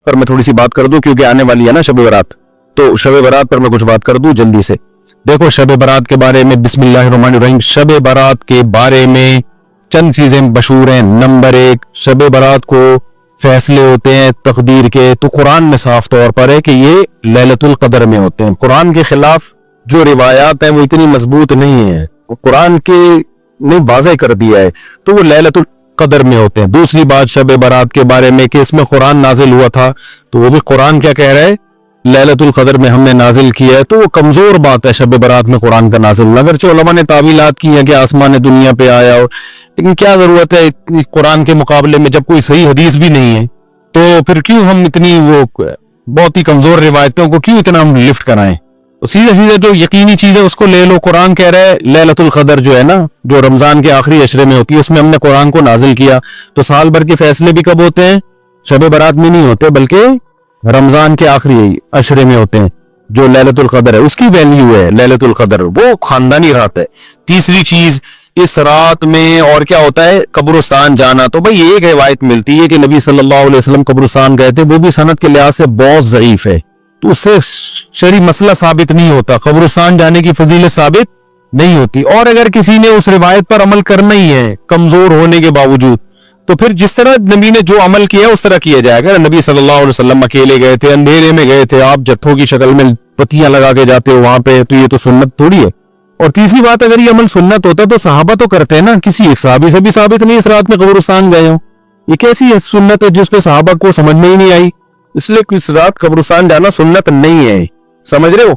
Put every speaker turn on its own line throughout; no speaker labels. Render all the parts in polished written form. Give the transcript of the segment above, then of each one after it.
پر میں تھوڑی سی بات کر دوں کیونکہ آنے والی ہے نا شب برات، تو شب برات پر میں کچھ بات کر دوں جلدی سے. دیکھو شب برات کے بارے میں بسم اللہ الرحمن الرحیم، شب برات کے بارے میں چند چیزیں مشہور ہیں. نمبر 1، شب برات کو فیصلے ہوتے ہیں تقدیر کے، تو قرآن میں صاف طور پر ہے کہ یہ لیلۃ القدر میں ہوتے ہیں. قرآن کے خلاف جو روایات ہیں وہ اتنی مضبوط نہیں ہیں، قرآن کے نے واضح کر دیا ہے، تو وہ لیلۃ القدر میں ہوتے ہیں. دوسری بات شب برات کے بارے میں کہ اس میں قرآن نازل ہوا تھا، تو وہ بھی قرآن کیا کہہ رہا ہے، لیلۃ القدر میں ہم نے نازل کیا ہے. تو وہ کمزور بات ہے شب برات میں قرآن کا نازل ہونا، اگرچہ علماء نے تعویلات کی ہیں کہ آسمان دنیا پہ آیا ہو، لیکن کیا ضرورت ہے اتنی قرآن کے مقابلے میں جب کوئی صحیح حدیث بھی نہیں ہے، تو پھر کیوں ہم اتنی وہ بہت ہی کمزور روایتوں کو کیوں اتنا ہم لفٹ کرائیں. سیدھے سیدھے جو یقینی چیز ہے اس کو لے لو. قرآن کہہ رہا ہے لیلۃ القدر جو ہے نا، جو رمضان کے آخری عشرے میں ہوتی ہے، اس میں ہم نے قرآن کو نازل کیا. تو سال بھر کے فیصلے بھی کب ہوتے ہیں؟ شب برات میں نہیں ہوتے، بلکہ رمضان کے آخری عشرے میں ہوتے ہیں. جو لیلۃ القدر ہے اس کی ویلیو ہے لیلۃ القدر، وہ خاندانی رات ہے. تیسری چیز، اس رات میں اور کیا ہوتا ہے، قبرستان جانا. تو بھئی ایک روایت ملتی ہے کہ نبی صلی اللہ علیہ وسلم قبرستان گئے تھے، وہ بھی سند کے لحاظ سے بہت ضعیف ہے، تو اس سے شرعی مسئلہ ثابت نہیں ہوتا، قبرستان جانے کی فضیلت ثابت نہیں ہوتی. اور اگر کسی نے اس روایت پر عمل کرنا ہی ہے کمزور ہونے کے باوجود، تو پھر جس طرح نبی نے جو عمل کیا اس طرح کیا جائے گا. نبی صلی اللہ علیہ وسلم اکیلے گئے تھے، اندھیرے میں گئے تھے، آپ جتھوں کی شکل میں پتیاں لگا کے جاتے ہو وہاں پہ، تو یہ تو سنت تھوڑی ہے. اور تیسری بات، اگر یہ عمل سنت ہوتا تو صحابہ تو کرتے ہیں نا، کسی ایک صحابی سے بھی ثابت نہیں اس رات میں قبرستان گئے ہوں. یہ کیسی سنت ہے جس پہ صحابہ کو سمجھ میں ہی نہیں آئی؟ اس لیے اس رات قبرستان جانا سنت نہیں ہے، سمجھ رہے ہو.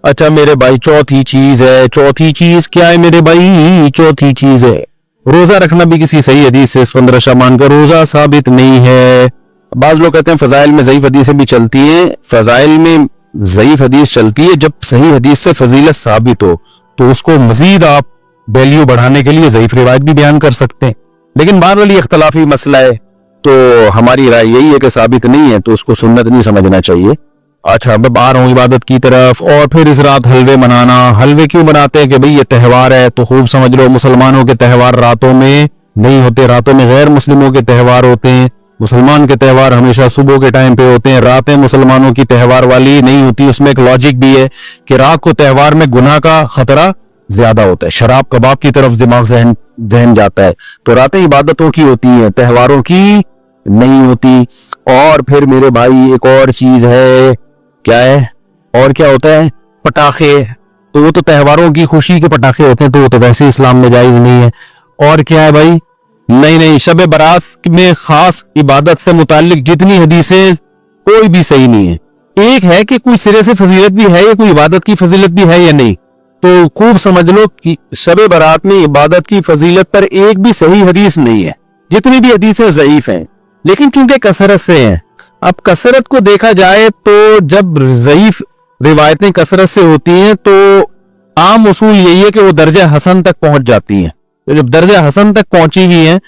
اچھا میرے بھائی، چوتھی چیز ہے. چوتھی چیز کیا ہے میرے بھائی؟ چوتھی چیز ہے روزہ رکھنا. بھی کسی صحیح حدیث سے اس 15 شعبان کا روزہ ثابت نہیں ہے. بعض لوگ کہتے ہیں فضائل میں ضعیف حدیثیں بھی چلتی ہیں. فضائل میں ضعیف حدیث چلتی ہے جب صحیح حدیث سے فضیلت ثابت ہو، تو اس کو مزید آپ ویلیو بڑھانے کے لیے ضعیف روایت بھی بیان کر سکتے ہیں. لیکن بہرحال یہ اختلافی مسئلہ ہے، تو ہماری رائے یہی ہے کہ ثابت نہیں ہے تو اس کو سنت نہیں سمجھنا چاہیے. اچھا اب آ رہا ہوں عبادت کی طرف. اور پھر اس رات حلوے منانا. حلوے کیوں بناتے ہیں؟ کہ بھئی یہ تہوار ہے، تو خوب سمجھ لو مسلمانوں کے تہوار راتوں میں نہیں ہوتے، راتوں میں غیر مسلموں کے تہوار ہوتے ہیں. مسلمان کے تہوار ہمیشہ صبح کے ٹائم پہ ہوتے ہیں، راتیں مسلمانوں کی تہوار والی نہیں ہوتی. اس میں ایک لاجک بھی ہے کہ رات کو تہوار میں گناہ کا خطرہ زیادہ ہوتا ہے، شراب کباب کی طرف دماغ ذہن جاتا ہے. تو راتیں عبادتوں کی ہوتی ہیں، تہواروں کی نہیں ہوتی. اور پھر میرے بھائی ایک اور چیز ہے، کیا ہے؟ اور کیا ہوتا ہے؟ پٹاخے. تو وہ تو تہواروں کی خوشی کے پٹاخے ہوتے ہیں، تو وہ تو ویسے اسلام میں جائز نہیں ہے. اور کیا ہے بھائی؟ نہیں، شب برات میں خاص عبادت سے متعلق جتنی حدیثیں کوئی بھی صحیح نہیں ہے. ایک ہے کہ کوئی سرے سے فضیلت بھی ہے یا کوئی عبادت کی فضیلت بھی ہے یا نہیں. تو خوب سمجھ لو کہ شب برات میں عبادت کی فضیلت پر ایک بھی صحیح حدیث نہیں ہے، جتنی بھی حدیثیں ضعیف ہیں. لیکن چونکہ کثرت سے ہیں، اب کثرت کو دیکھا جائے تو جب ضعیف روایتیں کثرت سے ہوتی ہیں تو عام اصول یہی ہے کہ وہ درجہ حسن تک پہنچ جاتی ہیں. جب درجہ حسن تک پہنچی ہوئی ہیں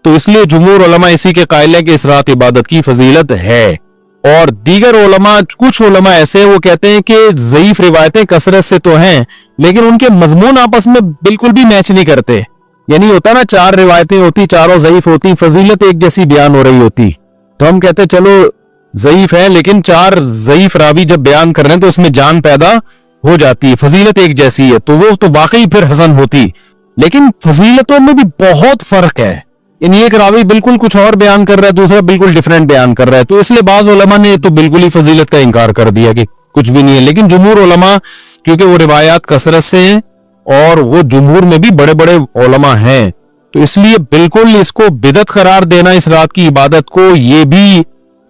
تو اس لیے جمہور علماء اسی کے قائل ہیں کہ اس رات عبادت کی فضیلت ہے. اور دیگر علماء، کچھ علماء ایسے وہ کہتے ہیں کہ ضعیف روایتیں کثرت سے تو ہیں لیکن ان کے مضمون آپس میں بالکل بھی میچ نہیں کرتے. یعنی ہوتا نا 4 روایتیں ہوتی، چاروں ضعیف ہوتی، فضیلت ایک جیسی بیان ہو رہی ہوتی. تو ہم کہتے چلو ضعیف ہے لیکن 4 ضعیف راوی جب بیان کر رہے ہیں تو اس میں جان پیدا ہو جاتی ہے، فضیلت ایک جیسی ہے، تو وہ تو واقعی پھر حسن ہوتی. لیکن فضیلتوں میں بھی بہت فرق ہے، یعنی ایک راوی بالکل کچھ اور بیان کر رہا ہے، دوسرا بالکل ڈیفرنٹ بیان کر رہا ہے. تو اس لیے بعض علماء نے تو بالکل ہی فضیلت کا انکار کر دیا کہ کچھ بھی نہیں ہے. لیکن جمہور علماء کیونکہ وہ روایات کثرت سے ہیں اور وہ جمہور میں بھی بڑے بڑے علماء ہیں، تو اس لیے بالکل اس کو بدعت قرار دینا اس رات کی عبادت کو، یہ بھی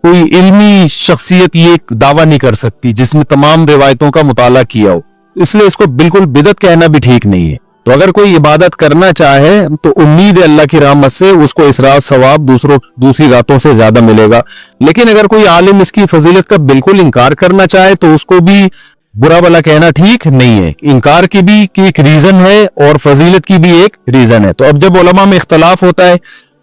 کوئی علمی شخصیت یہ دعویٰ نہیں کر سکتی جس میں تمام روایتوں کا مطالعہ کیا ہو. اس لیے اس کو بالکل بدعت کہنا بھی ٹھیک نہیں ہے. تو اگر کوئی عبادت کرنا چاہے تو امید ہے اللہ کی رحمت سے اس کو اس رات ثواب دوسری راتوں سے زیادہ ملے گا. لیکن اگر کوئی عالم اس کی فضیلت کا بالکل انکار کرنا چاہے تو اس کو بھی برا بلا کہنا ٹھیک نہیں ہے. انکار کی بھی ایک ریزن ہے اور فضیلت کی بھی ایک ریزن ہے. تو اب جب علماء میں اختلاف ہوتا ہے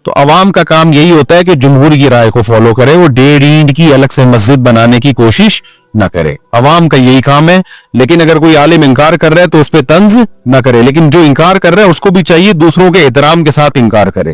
تو عوام کا کام یہی ہوتا ہے کہ جمہور کی رائے کو فالو کرے، وہ 1.5 اینٹ کی الگ سے مسجد بنانے کی کوشش نہ کرے. عوام کا یہی کام ہے. لیکن اگر کوئی عالم انکار کر رہا ہے تو اس پہ طنز نہ کرے، لیکن جو انکار کر رہا ہے اس کو بھی چاہیے دوسروں کے احترام کے ساتھ انکار کرے.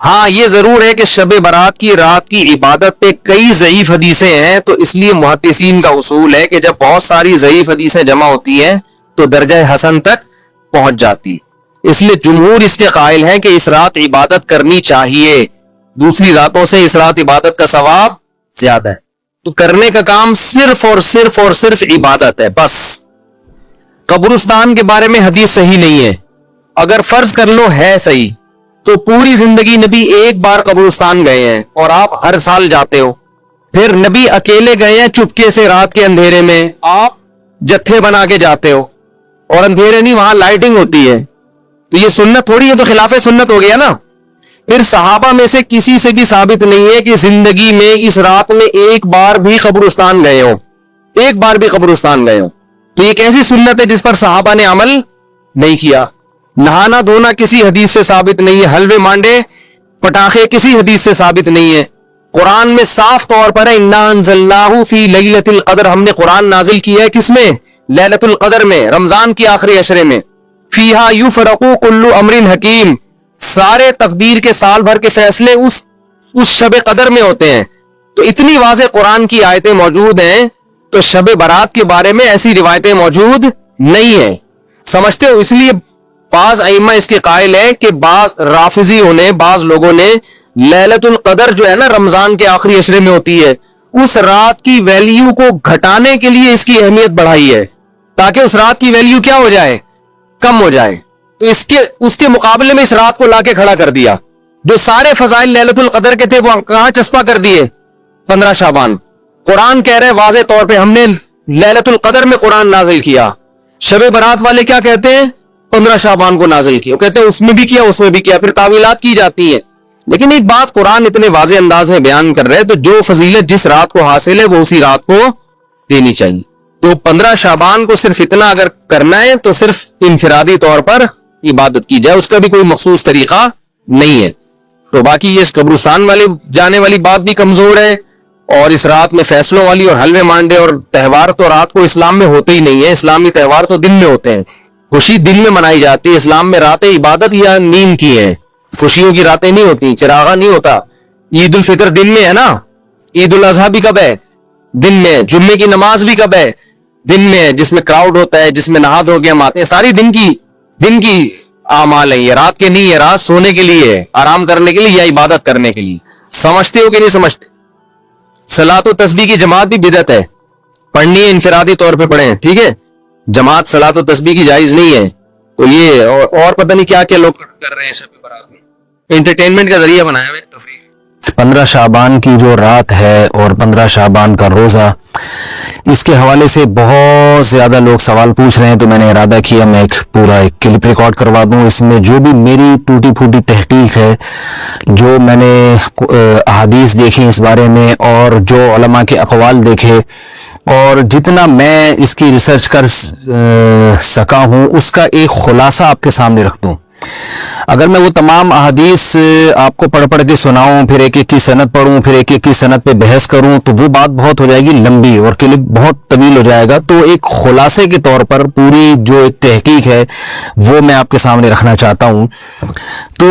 ہاں یہ ضرور ہے کہ شب برات کی رات کی عبادت پہ کئی ضعیف حدیثیں ہیں، تو اس لیے محدثین کا اصول ہے کہ جب بہت ساری ضعیف حدیثیں جمع ہوتی ہیں تو درجہ حسن تک پہنچ جاتی. اس لیے جمہور اس کے قائل ہیں کہ اس رات عبادت کرنی چاہیے، دوسری راتوں سے اس رات عبادت کا ثواب زیادہ ہے. تو کرنے کا کام صرف اور صرف اور صرف عبادت ہے بس. قبرستان کے بارے میں حدیث صحیح نہیں ہے. اگر فرض کر لو ہے صحیح تو پوری زندگی نبی ایک بار قبرستان گئے ہیں اور آپ ہر سال جاتے ہو. پھر نبی اکیلے گئے ہیں چپکے سے رات کے اندھیرے میں، آپ جتھے بنا کے جاتے ہو، اور اندھیرے نہیں وہاں لائٹنگ ہوتی ہے، تو یہ سنت تھوڑی ہے، تو خلاف سنت ہو گیا نا. پھر صحابہ میں سے کسی سے بھی ثابت نہیں ہے کہ زندگی میں اس رات میں ایک بار بھی قبرستان گئے ہو، ایک بار بھی قبرستان گئے ہو. تو یہ کیسی سنت ہے جس پر صحابہ نے عمل نہیں کیا. نہانا دھونا کسی حدیث سے ثابت نہیں ہے، حلوے مانڈے پٹاخے کسی حدیث سے ثابت نہیں ہے. قرآن میں صاف طور پر ہے انا انزلناہ فی لیلۃ القدر، ہم نے قرآن نازل کیا ہے کس میں؟ لیلۃ القدر میں، رمضان کی آخری عشرے میں. فیہا یفرق کل امر حکیم، سارے تقدیر کے سال بھر کے فیصلے اس شب قدر میں ہوتے ہیں. تو اتنی واضح قرآن کی آیتیں موجود ہیں، تو شب برات کے بارے میں ایسی روایتیں موجود نہیں ہیں. سمجھتے ہو؟ اس لیے بعض ائمہ اس کے قائل ہے کہ بعض رافضیوں نے، بعض لوگوں نے لیلۃ القدر جو ہے نا رمضان کے آخری عشرے میں ہوتی ہے، اس رات کی ویلیو کو گھٹانے کے لیے اس کی اہمیت بڑھائی ہے تاکہ اس رات کی ویلیو کیا ہو جائے؟ کم ہو جائے. تو اس کے مقابلے میں اس رات کو لا کے کھڑا کر دیا. جو سارے فضائل لیلۃ القدر کے تھے وہ کہاں چسپا کر دیے؟ 15 شعبان. قرآن کہہ رہے واضح طور پہ ہم نے لیلۃ القدر میں قرآن نازل کیا. شب برات والے کیا کہتے ہیں؟ 15 شعبان کو نازل کیا. وہ کہتے ہیں اس میں بھی کیا، اس میں بھی کیا. پھر تعویلات کی جاتی ہیں. لیکن ایک بات قرآن اتنے واضح انداز میں بیان کر رہے تو جو فضیلت جس رات کو حاصل ہے وہ اسی رات کو دینی چاہیے. تو 15 شعبان کو صرف اتنا اگر کرنا ہے تو صرف انفرادی طور پر عبادت کی جائے، اس کا بھی کوئی مخصوص طریقہ نہیں ہے. تو باقی یہ قبرستان والے جانے والی بات بھی کمزور ہے، اور اس رات میں فیصلوں والی اور حلوے مانڈے اور تہوار تو رات کو اسلام میں ہوتے ہی نہیں ہے. اسلامی تہوار تو دن میں ہوتے ہیں، خوشی دن میں منائی جاتی ہے. اسلام میں راتیں عبادت یا نیند کی ہیں، خوشیوں کی راتیں نہیں ہوتی، چراغا نہیں ہوتا. عید الفطر دن میں ہے نا، عید الاضحیٰ بھی کب ہے؟ دن میں. جمعے کی نماز بھی کب ہے؟ دن میں، جس میں کراؤڈ ہوتا ہے، جس میں نہا دھو کے ہم آتے ہیں. ساری دن کی اعمال ہیں. یہ رات کے نہیں ہے، رات سونے کے لیے ہے، آرام کرنے کے لیے یا عبادت کرنے کے لیے. سمجھتے ہو کہ نہیں سمجھتے؟ صلاۃ و تسبیح کی جماعت بھی بدعت ہے، پڑھنی ہے انفرادی طور پہ پڑھیں، ٹھیک ہے. جماعت صلاۃ و تسبیح کی جائز نہیں ہے. تو یہ اور پتہ نہیں کیا کیا لوگ کر رہے ہیں شب برات میں، انٹرٹینمنٹ کا ذریعہ بنایا ہے، تفریح.
15 شعبان کی جو رات ہے اور 15 شعبان کا روزہ، اس کے حوالے سے بہت زیادہ لوگ سوال پوچھ رہے ہیں. تو میں نے ارادہ کیا میں ایک کلپ ریکارڈ کروا دوں. اس میں جو بھی میری ٹوٹی پھوٹی تحقیق ہے، جو میں نے احادیث دیکھی اس بارے میں اور جو علماء کے اقوال دیکھے، اور جتنا میں اس کی ریسرچ کر سکا ہوں، اس کا ایک خلاصہ آپ کے سامنے رکھ دوں. اگر میں وہ تمام احادیث آپ کو پڑھ کے سناؤں، پھر ایک کی سند پڑھوں، پھر ایک کی سند پہ بحث کروں، تو وہ بات بہت ہو جائے گی لمبی اور کلپ بہت طویل ہو جائے گا. تو ایک خلاصے کے طور پر پوری جو ایک تحقیق ہے وہ میں آپ کے سامنے رکھنا چاہتا ہوں. تو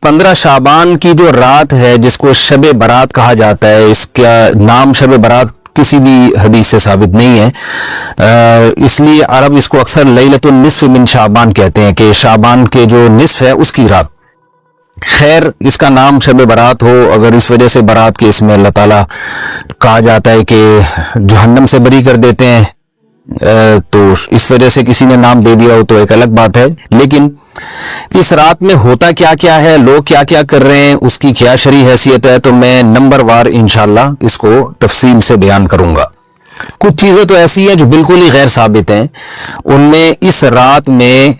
15 شعبان کی جو رات ہے جس کو شب برات کہا جاتا ہے، اس کا نام شب برات کسی بھی حدیث سے ثابت نہیں ہے. اس لیے عرب اس کو اکثر لیلۃ النصف من شعبان کہتے ہیں کہ شعبان کے جو نصف ہے اس کی رات. خیر، اس کا نام شب برات ہو اگر اس وجہ سے برات کے اس میں اللہ تعالیٰ کہا جاتا ہے کہ جہنم سے بری کر دیتے ہیں، تو اس وجہ سے کسی نے نام دے دیا ہو تو ایک الگ بات ہے. لیکن اس رات میں ہوتا کیا کیا ہے، لوگ کیا کیا کر رہے ہیں، اس کی کیا شرعی حیثیت ہے، تو میں نمبر وار انشاءاللہ اس کو تفصیل سے بیان کروں گا. کچھ چیزیں تو ایسی ہیں جو بالکل ہی غیر ثابت ہیں. ان میں اس رات میں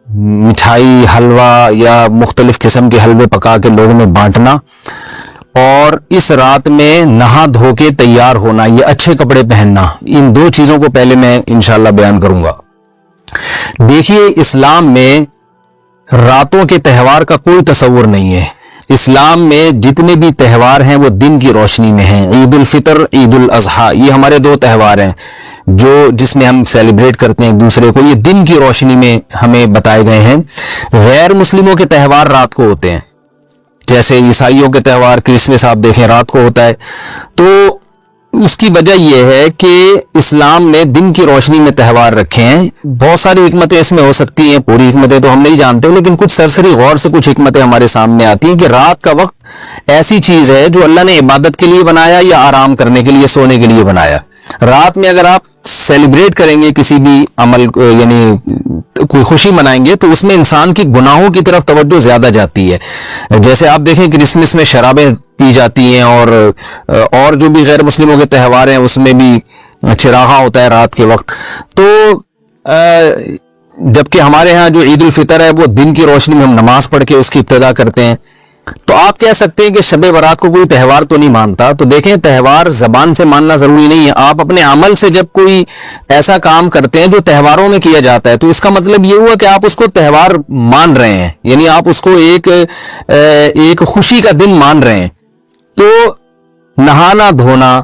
مٹھائی، حلوہ یا مختلف قسم کے حلوے پکا کے لوگوں میں بانٹنا، اور اس رات میں نہا دھو کے تیار ہونا، یہ اچھے کپڑے پہننا، ان دو چیزوں کو پہلے میں انشاءاللہ بیان کروں گا. دیکھیے، اسلام میں راتوں کے تہوار کا کوئی تصور نہیں ہے. اسلام میں جتنے بھی تہوار ہیں وہ دن کی روشنی میں ہیں. عید الفطر، عید الاضحیٰ، یہ ہمارے دو تہوار ہیں جس میں ہم سیلیبریٹ کرتے ہیں ایک دوسرے کو. یہ دن کی روشنی میں ہمیں بتائے گئے ہیں. غیر مسلموں کے تہوار رات کو ہوتے ہیں.
جیسے عیسائیوں کے تہوار کرسمس آپ دیکھیں رات کو ہوتا ہے. تو اس کی وجہ یہ ہے کہ اسلام نے دن کی روشنی میں تہوار رکھے ہیں. بہت ساری حکمتیں اس میں ہو سکتی ہیں, پوری حکمتیں تو ہم نہیں جانتے, لیکن کچھ سرسری غور سے کچھ حکمتیں ہمارے سامنے آتی ہیں کہ رات کا وقت ایسی چیز ہے جو اللہ نے عبادت کے لیے بنایا یا آرام کرنے کے لیے, سونے کے لیے بنایا. رات میں اگر آپ سیلیبریٹ کریں گے کسی بھی عمل, یعنی کوئی خوشی منائیں گے, تو اس میں انسان کی گناہوں کی طرف توجہ زیادہ جاتی ہے. جیسے آپ دیکھیں کرسمس میں شرابیں پی جاتی ہیں, اور جو بھی غیر مسلموں کے تہوار ہیں اس میں بھی چراغاں ہوتا ہے رات کے وقت. تو جبکہ ہمارے ہاں جو عید الفطر ہے وہ دن کی روشنی میں ہم نماز پڑھ کے اس کی ابتدا کرتے ہیں. تو آپ کہہ سکتے ہیں کہ شب برات کو کوئی تہوار تو نہیں مانتا. تو دیکھیں تہوار زبان سے ماننا ضروری نہیں ہے. آپ اپنے عمل سے جب کوئی ایسا کام کرتے ہیں جو تہواروں میں کیا جاتا ہے, تو اس کا مطلب یہ ہوا کہ آپ اس کو تہوار مان رہے ہیں, یعنی آپ اس کو ایک خوشی کا دن مان رہے ہیں. تو نہانا دھونا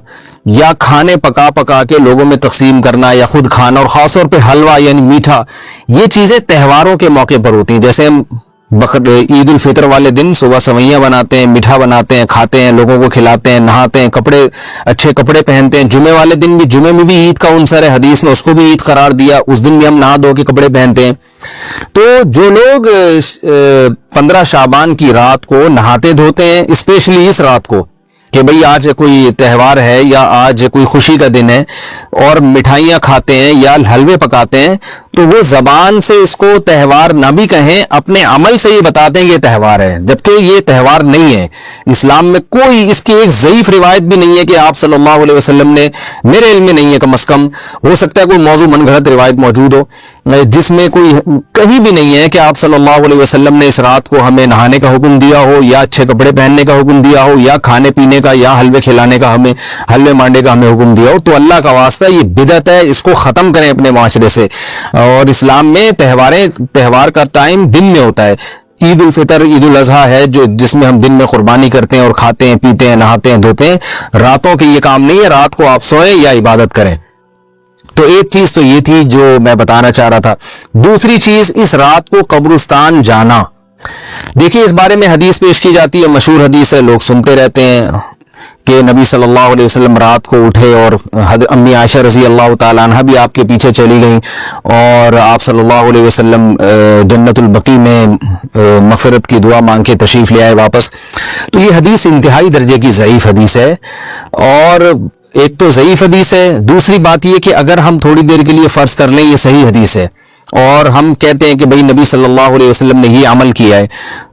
یا کھانے پکا کے لوگوں میں تقسیم کرنا یا خود کھانا, اور خاص طور پہ حلوہ یعنی میٹھا, یہ چیزیں تہواروں کے موقع پر ہوتی ہیں. جیسے ہم عید الفطر والے دن صبح سوئیاں بناتے ہیں, میٹھا بناتے ہیں, کھاتے ہیں, لوگوں کو کھلاتے ہیں, نہاتے ہیں, اچھے کپڑے پہنتے ہیں. جمعے والے دن بھی, جمعے میں بھی عید کا عنصر ہے, حدیث میں اس کو بھی عید قرار دیا, اس دن بھی ہم نہا دھو کے کپڑے پہنتے ہیں. تو جو لوگ 15 شعبان کی رات کو نہاتے دھوتے ہیں, اسپیشلی اس رات کو کہ بھئی آج کوئی تہوار ہے یا آج کوئی خوشی کا دن ہے, اور مٹھائیاں کھاتے ہیں یا حلوے پکاتے ہیں, تو وہ زبان سے اس کو تہوار نہ بھی کہیں, اپنے عمل سے یہ بتاتے ہیں کہ یہ تہوار ہے, جبکہ یہ تہوار نہیں ہے. اسلام میں کوئی اس کی ایک ضعیف روایت بھی نہیں ہے کہ آپ صلی اللہ علیہ وسلم نے, میرے علم میں نہیں ہے کم از کم, ہو سکتا ہے کوئی موضوع من گھڑت روایت موجود ہو جس میں کوئی کہیں بھی نہیں ہے کہ آپ صلی اللہ علیہ وسلم نے اس رات کو ہمیں نہانے کا حکم دیا ہو, یا اچھے کپڑے پہننے کا حکم دیا ہو, یا کھانے پینے کا یا حلوے کھلانے کا, ہمیں حلوے مانڈے کا ہمیں حکم دیا ہو. تو اللہ کا واسطہ یہ بدعت ہے, اس کو ختم کریں اپنے معاشرے سے. اور اسلام میں تہوار کا ٹائم دن میں ہوتا ہے. عید الفطر, عید الاضحیٰ ہے جس میں ہم دن میں قربانی کرتے ہیں اور کھاتے ہیں, پیتے ہیں, نہاتے ہیں, دھوتے ہیں. راتوں کے یہ کام نہیں ہے, رات کو آپ سوئیں یا عبادت کریں. تو ایک چیز تو یہ تھی جو میں بتانا چاہ رہا تھا. دوسری چیز, اس رات کو قبرستان جانا. دیکھیے اس بارے میں حدیث پیش کی جاتی ہے, مشہور حدیث ہے, لوگ سنتے رہتے ہیں کہ نبی صلی اللہ علیہ وسلم رات کو اٹھے اور امی عائشہ رضی اللہ تعالیٰ عنہ بھی آپ کے پیچھے چلی گئیں, اور آپ صلی اللہ علیہ وسلم جنت البقیع میں مغفرت کی دعا مانگ کے تشریف لے آئے واپس. تو یہ حدیث انتہائی درجے کی ضعیف حدیث ہے, اور ایک تو ضعیف حدیث ہے, دوسری بات یہ کہ اگر ہم تھوڑی دیر کے لیے فرض کر لیں یہ صحیح حدیث ہے, اور ہم کہتے ہیں کہ بھئی نبی صلی اللہ علیہ وسلم نے یہ عمل کیا ہے,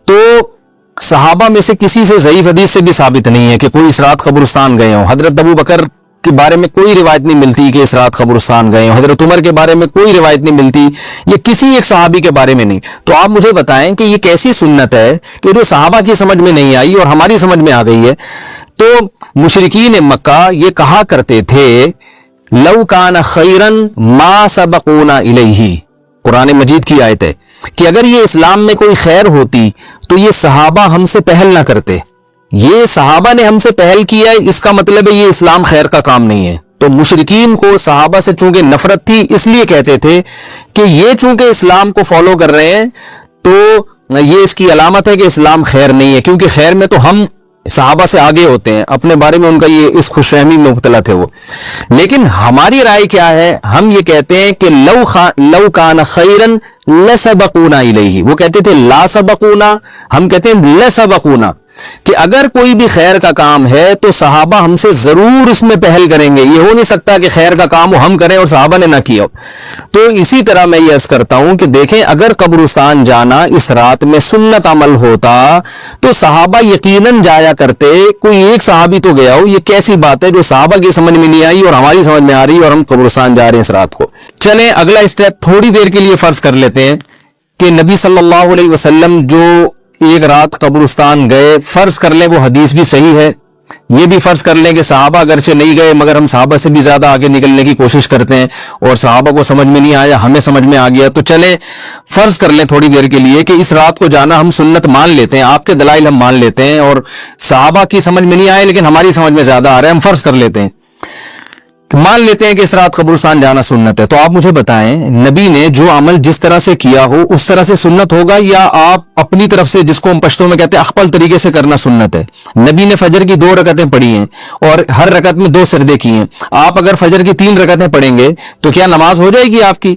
تو صحابہ میں سے کسی سے ضعیف حدیث سے بھی ثابت نہیں ہے کہ کوئی اس رات قبرستان گئے ہوں. حضرت ابو بکر کے بارے میں کوئی روایت نہیں ملتی کہ اس رات قبرستان گئے ہوں, حضرت عمر کے بارے میں کوئی روایت نہیں ملتی, یہ کسی ایک صحابی کے بارے میں نہیں. تو آپ مجھے بتائیں کہ یہ کیسی سنت ہے کہ جو صحابہ کی سمجھ میں نہیں آئی اور ہماری سمجھ میں آ گئی ہے. تو مشرکین مکہ یہ کہا کرتے تھے لو کان خیرن ما سبقونا الیہ, قرآن مجید کی آیت ہے کہ اگر یہ اسلام میں کوئی خیر ہوتی تو یہ صحابہ ہم سے پہل نہ کرتے. یہ صحابہ نے ہم سے پہل کیا ہے, اس کا مطلب ہے یہ اسلام خیر کا کام نہیں ہے. تو مشرکین کو صحابہ سے چونکہ نفرت تھی, اس لیے کہتے تھے کہ یہ چونکہ اسلام کو فالو کر رہے ہیں تو یہ اس کی علامت ہے کہ اسلام خیر نہیں ہے, کیونکہ خیر میں تو ہم صحابہ سے آگے ہوتے ہیں. اپنے بارے میں ان کا یہ اس خوش فہمی میں مبتلا تھے وہ. لیکن ہماری رائے کیا ہے, ہم یہ کہتے ہیں کہ لو کان خیرن لسبقونا الیہ. وہ کہتے تھے لا سبقونا, ہم کہتے ہیں لسبقونا, کہ اگر کوئی بھی خیر کا کام ہے تو صحابہ ہم سے ضرور اس میں پہل کریں گے. یہ ہو نہیں سکتا کہ خیر کا کام ہم کریں اور صحابہ نے نہ کیا. تو اسی طرح میں یہ عرض کرتا ہوں کہ دیکھیں اگر قبرستان جانا اس رات میں سنت عمل ہوتا تو صحابہ یقیناً جایا کرتے. کوئی ایک صحابی تو گیا ہو, یہ کیسی بات ہے جو صحابہ کی سمجھ میں نہیں آئی اور ہماری سمجھ میں آ رہی اور ہم قبرستان جا رہے ہیں اس رات کو. چلیں اگلا اسٹیپ تھوڑی دیر کے لیے فرض کر لیتے ہیں کہ نبی صلی اللہ علیہ وسلم جو ایک رات قبرستان گئے, فرض کر لیں وہ حدیث بھی صحیح ہے, یہ بھی فرض کر لیں کہ صحابہ اگرچہ نہیں گئے مگر ہم صحابہ سے بھی زیادہ آگے نکلنے کی کوشش کرتے ہیں اور صحابہ کو سمجھ میں نہیں آیا, ہمیں سمجھ میں آ گیا. تو چلیں فرض کر لیں تھوڑی دیر کے لیے کہ اس رات کو جانا ہم سنت مان لیتے ہیں, آپ کے دلائل ہم مان لیتے ہیں اور صحابہ کی سمجھ میں نہیں آئے لیکن ہماری سمجھ میں زیادہ آ رہا ہے, ہم فرض کر لیتے ہیں مان لیتے ہیں کہ اس رات قبرستان جانا سنت ہے، تو آپ مجھے بتائیں نبی نے جو عمل جس طرح سے کیا ہو اس طرح سے سنت ہوگا، یا آپ اپنی طرف سے جس کو ہم پشتوں میں کہتے ہیں اخپل طریقے سے کرنا سنت ہے؟ نبی نے فجر کی 2 رکعتیں پڑھی ہیں اور ہر رکعت میں 2 سجدے کی ہیں، آپ اگر فجر کی 3 رکعتیں پڑھیں گے تو کیا نماز ہو جائے گی آپ کی؟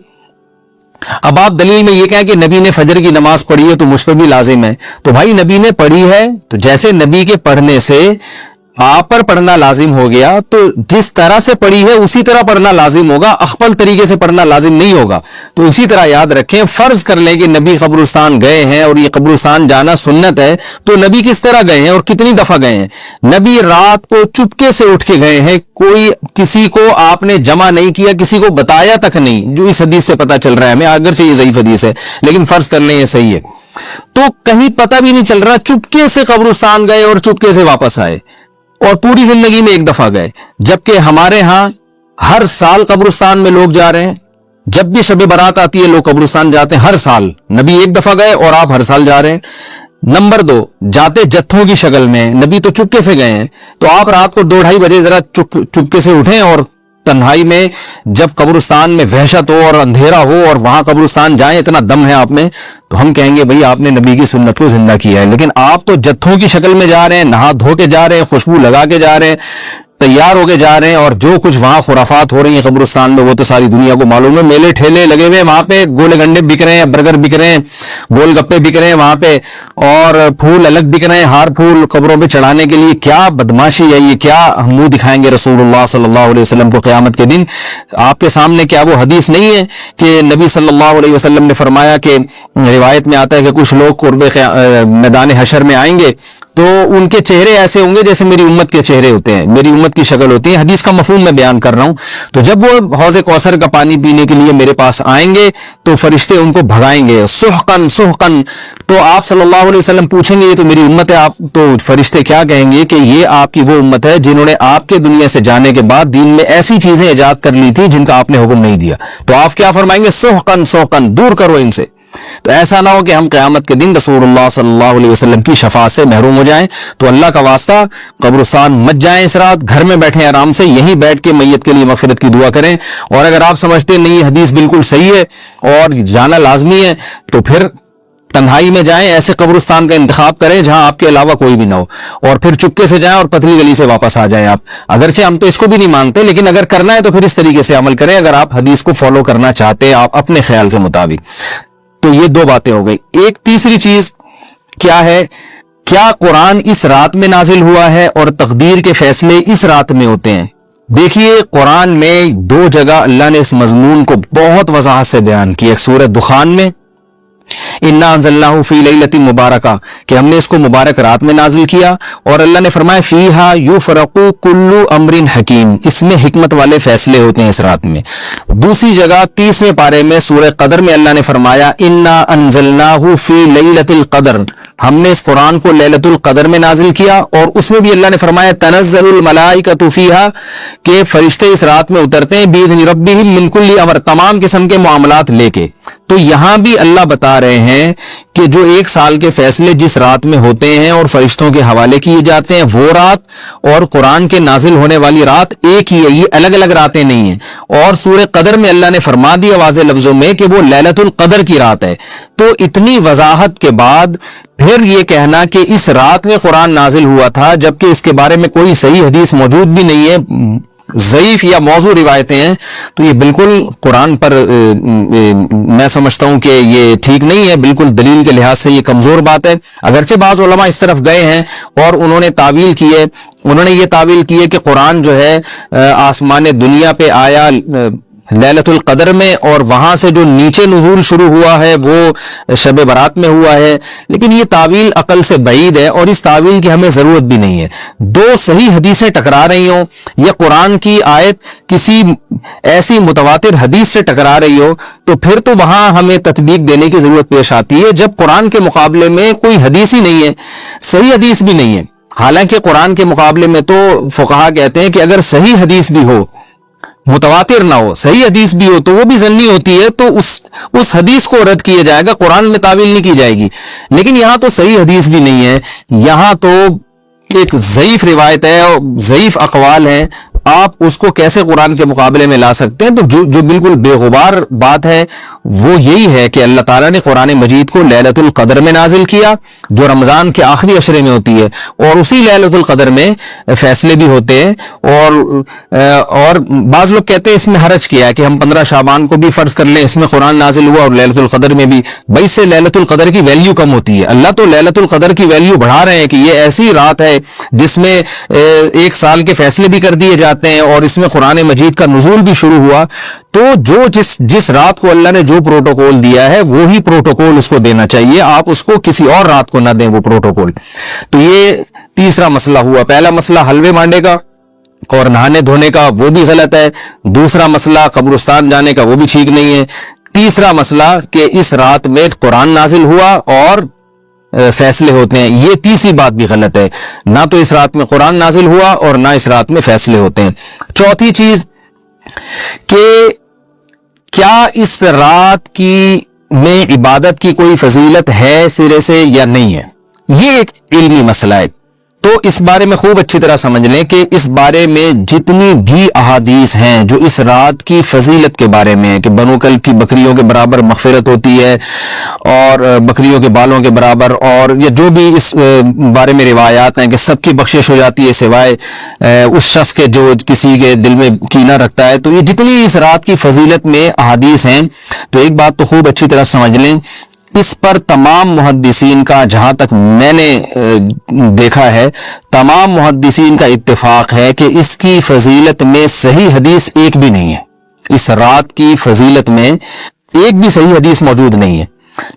اب آپ دلیل میں یہ کہیں کہ نبی نے فجر کی نماز پڑھی ہے تو مجھ پہ بھی لازم ہے، تو بھائی نبی نے پڑھی ہے تو جیسے نبی کے پڑھنے سے آپ پر پڑھنا لازم ہو گیا، تو جس طرح سے پڑھی ہے اسی طرح پڑھنا لازم ہوگا، اخپل طریقے سے پڑھنا لازم نہیں ہوگا۔ تو اسی طرح یاد رکھیں، فرض کر لیں کہ نبی قبرستان گئے ہیں اور یہ قبرستان جانا سنت ہے، تو نبی کس طرح گئے ہیں اور کتنی دفعہ گئے ہیں؟ نبی رات کو چپکے سے اٹھ کے گئے ہیں، کوئی کسی کو آپ نے جمع نہیں کیا، کسی کو بتایا تک نہیں، جو اس حدیث سے پتہ چل رہا ہے ہمیں، اگرچہ یہ ضعیف حدیث ہے لیکن فرض کر لیں یہ صحیح ہے، تو کہیں پتہ بھی نہیں چل رہا، چپکے سے قبرستان گئے اور چپکے سے واپس آئے، اور پوری زندگی میں ایک دفعہ گئے، جبکہ ہمارے ہاں ہر سال قبرستان میں لوگ جا رہے ہیں، جب بھی شب برات آتی ہے لوگ قبرستان جاتے ہیں، ہر سال نبی ایک دفعہ گئے اور آپ ہر سال جا رہے ہیں۔ نمبر 2، جاتے جتھوں کی شکل میں، نبی تو چپکے سے گئے ہیں، تو آپ رات کو 2-2:30 بجے ذرا چپکے سے اٹھیں اور تنہائی میں جب قبرستان میں وحشت ہو اور اندھیرا ہو اور وہاں قبرستان جائیں، اتنا دم ہے آپ میں، تو ہم کہیں گے بھئی آپ نے نبی کی سنت کو زندہ کیا ہے۔ لیکن آپ تو جتھوں کی شکل میں جا رہے ہیں، نہا دھو کے جا رہے ہیں، خوشبو لگا کے جا رہے ہیں، تیار ہو کے جا رہے ہیں، اور جو کچھ وہاں خرافات ہو رہی ہیں قبرستان میں وہ تو ساری دنیا کو معلوم ہے، میلے ٹھیلے لگے ہوئے ہیں وہاں پہ، گولے گنڈے بک رہے ہیں، برگر بک رہے ہیں، گول گپے بک رہے ہیں وہاں پہ، اور پھول الگ بک رہے ہیں، ہار پھول قبروں پہ چڑھانے کے لیے۔ کیا بدماشی ہے یہ، کیا منہ دکھائیں گے رسول اللہ صلی اللہ علیہ وسلم کو قیامت کے دن؟ آپ کے سامنے کیا وہ حدیث نہیں ہے کہ نبی صلی اللہ علیہ وسلم نے فرمایا کہ روایت میں آتا ہے کہ کچھ لوگ قرب میدان حشر میں آئیں گے تو ان کے چہرے ایسے ہوں گے جیسے میری امت کے چہرے ہوتے ہیں، میری امت کی شکل ہوتی ہے، حدیث کا مفہوم میں بیان کر رہا ہوں۔ تو جب وہ حوض کوثر کا پانی پینے کے لیے میرے پاس آئیں گے تو فرشتے ان کو بھگائیں گے، سحقن سحقن، تو آپ صلی اللہ علیہ وسلم پوچھیں گے یہ تو میری امت ہے، آپ تو فرشتے کیا کہیں گے کہ یہ آپ کی وہ امت ہے جنہوں نے آپ کے دنیا سے جانے کے بعد دین میں ایسی چیزیں ایجاد کر لی تھی جن کا آپ نے حکم نہیں دیا، تو آپ کیا فرمائیں گے؟ سحقن سحقن، دور کرو ان سے۔ تو ایسا نہ ہو کہ ہم قیامت کے دن رسول اللہ صلی اللہ علیہ وسلم کی شفاعت سے محروم ہو جائیں۔ تو اللہ کا واسطہ قبرستان مت جائیں اس رات، گھر میں بیٹھیں آرام سے، یہیں بیٹھ کے میت کے لیے مغفرت کی دعا کریں۔ اور اگر آپ سمجھتے نہیں یہ حدیث بالکل صحیح ہے اور جانا لازمی ہے تو پھر تنہائی میں جائیں، ایسے قبرستان کا انتخاب کریں جہاں آپ کے علاوہ کوئی بھی نہ ہو، اور پھر چپکے سے جائیں اور پتلی گلی سے واپس آ جائیں آپ۔ اگرچہ ہم تو اس کو بھی نہیں مانتے لیکن اگر کرنا ہے تو پھر اس طریقے سے عمل کریں، اگر آپ حدیث کو فالو کرنا چاہتے ہیں آپ اپنے خیال کے مطابق۔ تو یہ 2 باتیں ہو گئی۔ ایک تیسری چیز کیا ہے؟ کیا قرآن اس رات میں نازل ہوا ہے اور تقدیر کے فیصلے اس رات میں ہوتے ہیں؟ دیکھیے قرآن میں 2 جگہ اللہ نے اس مضمون کو بہت وضاحت سے بیان کیا، ایک سورہ دخان میں انا انزلناہ فی لیلۃ مبارکہ کہ ہم نے اس کو مبارک رات میں نازل کیا، اور اللہ نے فرمایا فیہا یفرق کل امر حکیم، اس میں حکمت والے فیصلے ہوتے ہیں اس رات میں۔ دوسری جگہ 30ویں پارے میں سورہ قدر میں اللہ نے فرمایا انا انزلناہ فی لیلۃ القدر، ہم نے اس قرآن کو لیلۃ القدر میں نازل کیا، اور اس میں بھی اللہ نے فرمایا تنزل الملائکۃ فیہا کہ فرشتے اس رات میں اترتے ہیں باذن ربہم من کل امر، تمام قسم کے معاملات لے کے۔ تو یہاں بھی اللہ بتا رہے ہیں کہ جو 1 سال کے فیصلے جس رات میں ہوتے ہیں اور فرشتوں کے حوالے کیے جاتے ہیں وہ رات اور قرآن کے نازل ہونے والی رات ایک ہی ہے، یہ الگ الگ راتیں نہیں ہیں۔ اور سورہ قدر میں اللہ نے فرما دیا واضح لفظوں میں کہ وہ لیلۃ القدر کی رات ہے۔ تو اتنی وضاحت کے بعد پھر یہ کہنا کہ اس رات میں قرآن نازل ہوا تھا جبکہ اس کے بارے میں کوئی صحیح حدیث موجود بھی نہیں ہے، ضعیف یا موضوع روایتیں ہیں، تو یہ بالکل قرآن پر میں سمجھتا ہوں کہ یہ ٹھیک نہیں ہے، بالکل دلیل کے لحاظ سے یہ کمزور بات ہے۔ اگرچہ بعض علماء اس طرف گئے ہیں اور انہوں نے تعویل کی ہے، انہوں نے یہ تعویل کی ہے کہ قرآن جو ہے آسمان دنیا پہ آیا لیلۃ القدر میں، اور وہاں سے جو نیچے نزول شروع ہوا ہے وہ شب برات میں ہوا ہے، لیکن یہ تعویل عقل سے بعید ہے اور اس تعویل کی ہمیں ضرورت بھی نہیں ہے۔ 2 صحیح حدیثیں ٹکرا رہی ہوں یا قرآن کی آیت کسی ایسی متواتر حدیث سے ٹکرا رہی ہو تو پھر تو وہاں ہمیں تطبیق دینے کی ضرورت پیش آتی ہے، جب قرآن کے مقابلے میں کوئی حدیث ہی نہیں ہے، صحیح حدیث بھی نہیں ہے۔ حالانکہ قرآن کے مقابلے میں تو فقہا کہتے ہیں کہ اگر صحیح حدیث بھی ہو، متواتر نہ ہو، صحیح حدیث بھی ہو تو وہ بھی ظنی ہوتی ہے، تو اس حدیث کو رد کیا جائے گا، قرآن میں تعویل نہیں کی جائے گی۔ لیکن یہاں تو صحیح حدیث بھی نہیں ہے، یہاں تو ایک ضعیف روایت ہے اور ضعیف اقوال ہیں، آپ اس کو کیسے قرآن کے مقابلے میں لا سکتے ہیں؟ تو جو بالکل بے غبار بات ہے وہ یہی ہے کہ اللہ تعالیٰ نے قرآن مجید کو لیلۃ القدر میں نازل کیا، جو رمضان کے آخری عشرے میں ہوتی ہے، اور اسی لیلۃ القدر میں فیصلے بھی ہوتے ہیں۔ اور بعض لوگ کہتے ہیں اس میں حرج کیا ہے کہ ہم 15 شعبان کو بھی فرض کر لیں، اس میں قرآن نازل ہوا اور لیلۃ القدر میں بھی، بھائی سے لیلۃ القدر کی ویلیو کم ہوتی ہے۔ اللہ تو لیلۃ القدر کی ویلیو بڑھا رہے ہیں کہ یہ ایسی رات ہے جس میں ایک سال کے فیصلے بھی کر دیے جاتے ہیں، اور اس میں قرآن مجید کا نزول بھی شروع ہوا۔ تو جس رات کو اللہ نے جو پروٹوکول دیا ہے وہی پروٹوکول اس کو دینا چاہیے، آپ اس کو کسی اور رات کو نہ دیں وہ پروٹوکول۔ تو یہ تیسرا مسئلہ ہوا۔ پہلا مسئلہ حلوے مانڈے کا اور نہانے دھونے کا، وہ بھی غلط ہے۔ دوسرا مسئلہ قبرستان جانے کا، وہ بھی ٹھیک نہیں ہے۔ تیسرا مسئلہ کہ اس رات میں قرآن نازل ہوا اور فیصلے ہوتے ہیں، یہ تیسری بات بھی غلط ہے۔ نہ تو اس رات میں قرآن نازل ہوا اور نہ اس رات میں فیصلے ہوتے ہیں۔ چوتھی چیز کہ کیا اس رات کی میں عبادت کی کوئی فضیلت ہے سرے سے یا نہیں ہے، یہ ایک علمی مسئلہ ہے۔ تو اس بارے میں خوب اچھی طرح سمجھ لیں کہ اس بارے میں جتنی بھی احادیث ہیں جو اس رات کی فضیلت کے بارے میں، کہ بنو کلب کی بکریوں کے برابر مغفرت ہوتی ہے اور بکریوں کے بالوں کے برابر، اور یہ جو بھی اس بارے میں روایات ہیں کہ سب کی بخشش ہو جاتی ہے سوائے اس شخص کے جو کسی کے دل میں کینہ رکھتا ہے، تو یہ جتنی اس رات کی فضیلت میں احادیث ہیں، تو ایک بات تو خوب اچھی طرح سمجھ لیں، اس پر تمام محدثین کا، جہاں تک میں نے دیکھا ہے، تمام محدثین کا اتفاق ہے کہ اس کی فضیلت میں صحیح حدیث ایک بھی نہیں ہے۔ اس رات کی فضیلت میں ایک بھی صحیح حدیث موجود نہیں ہے،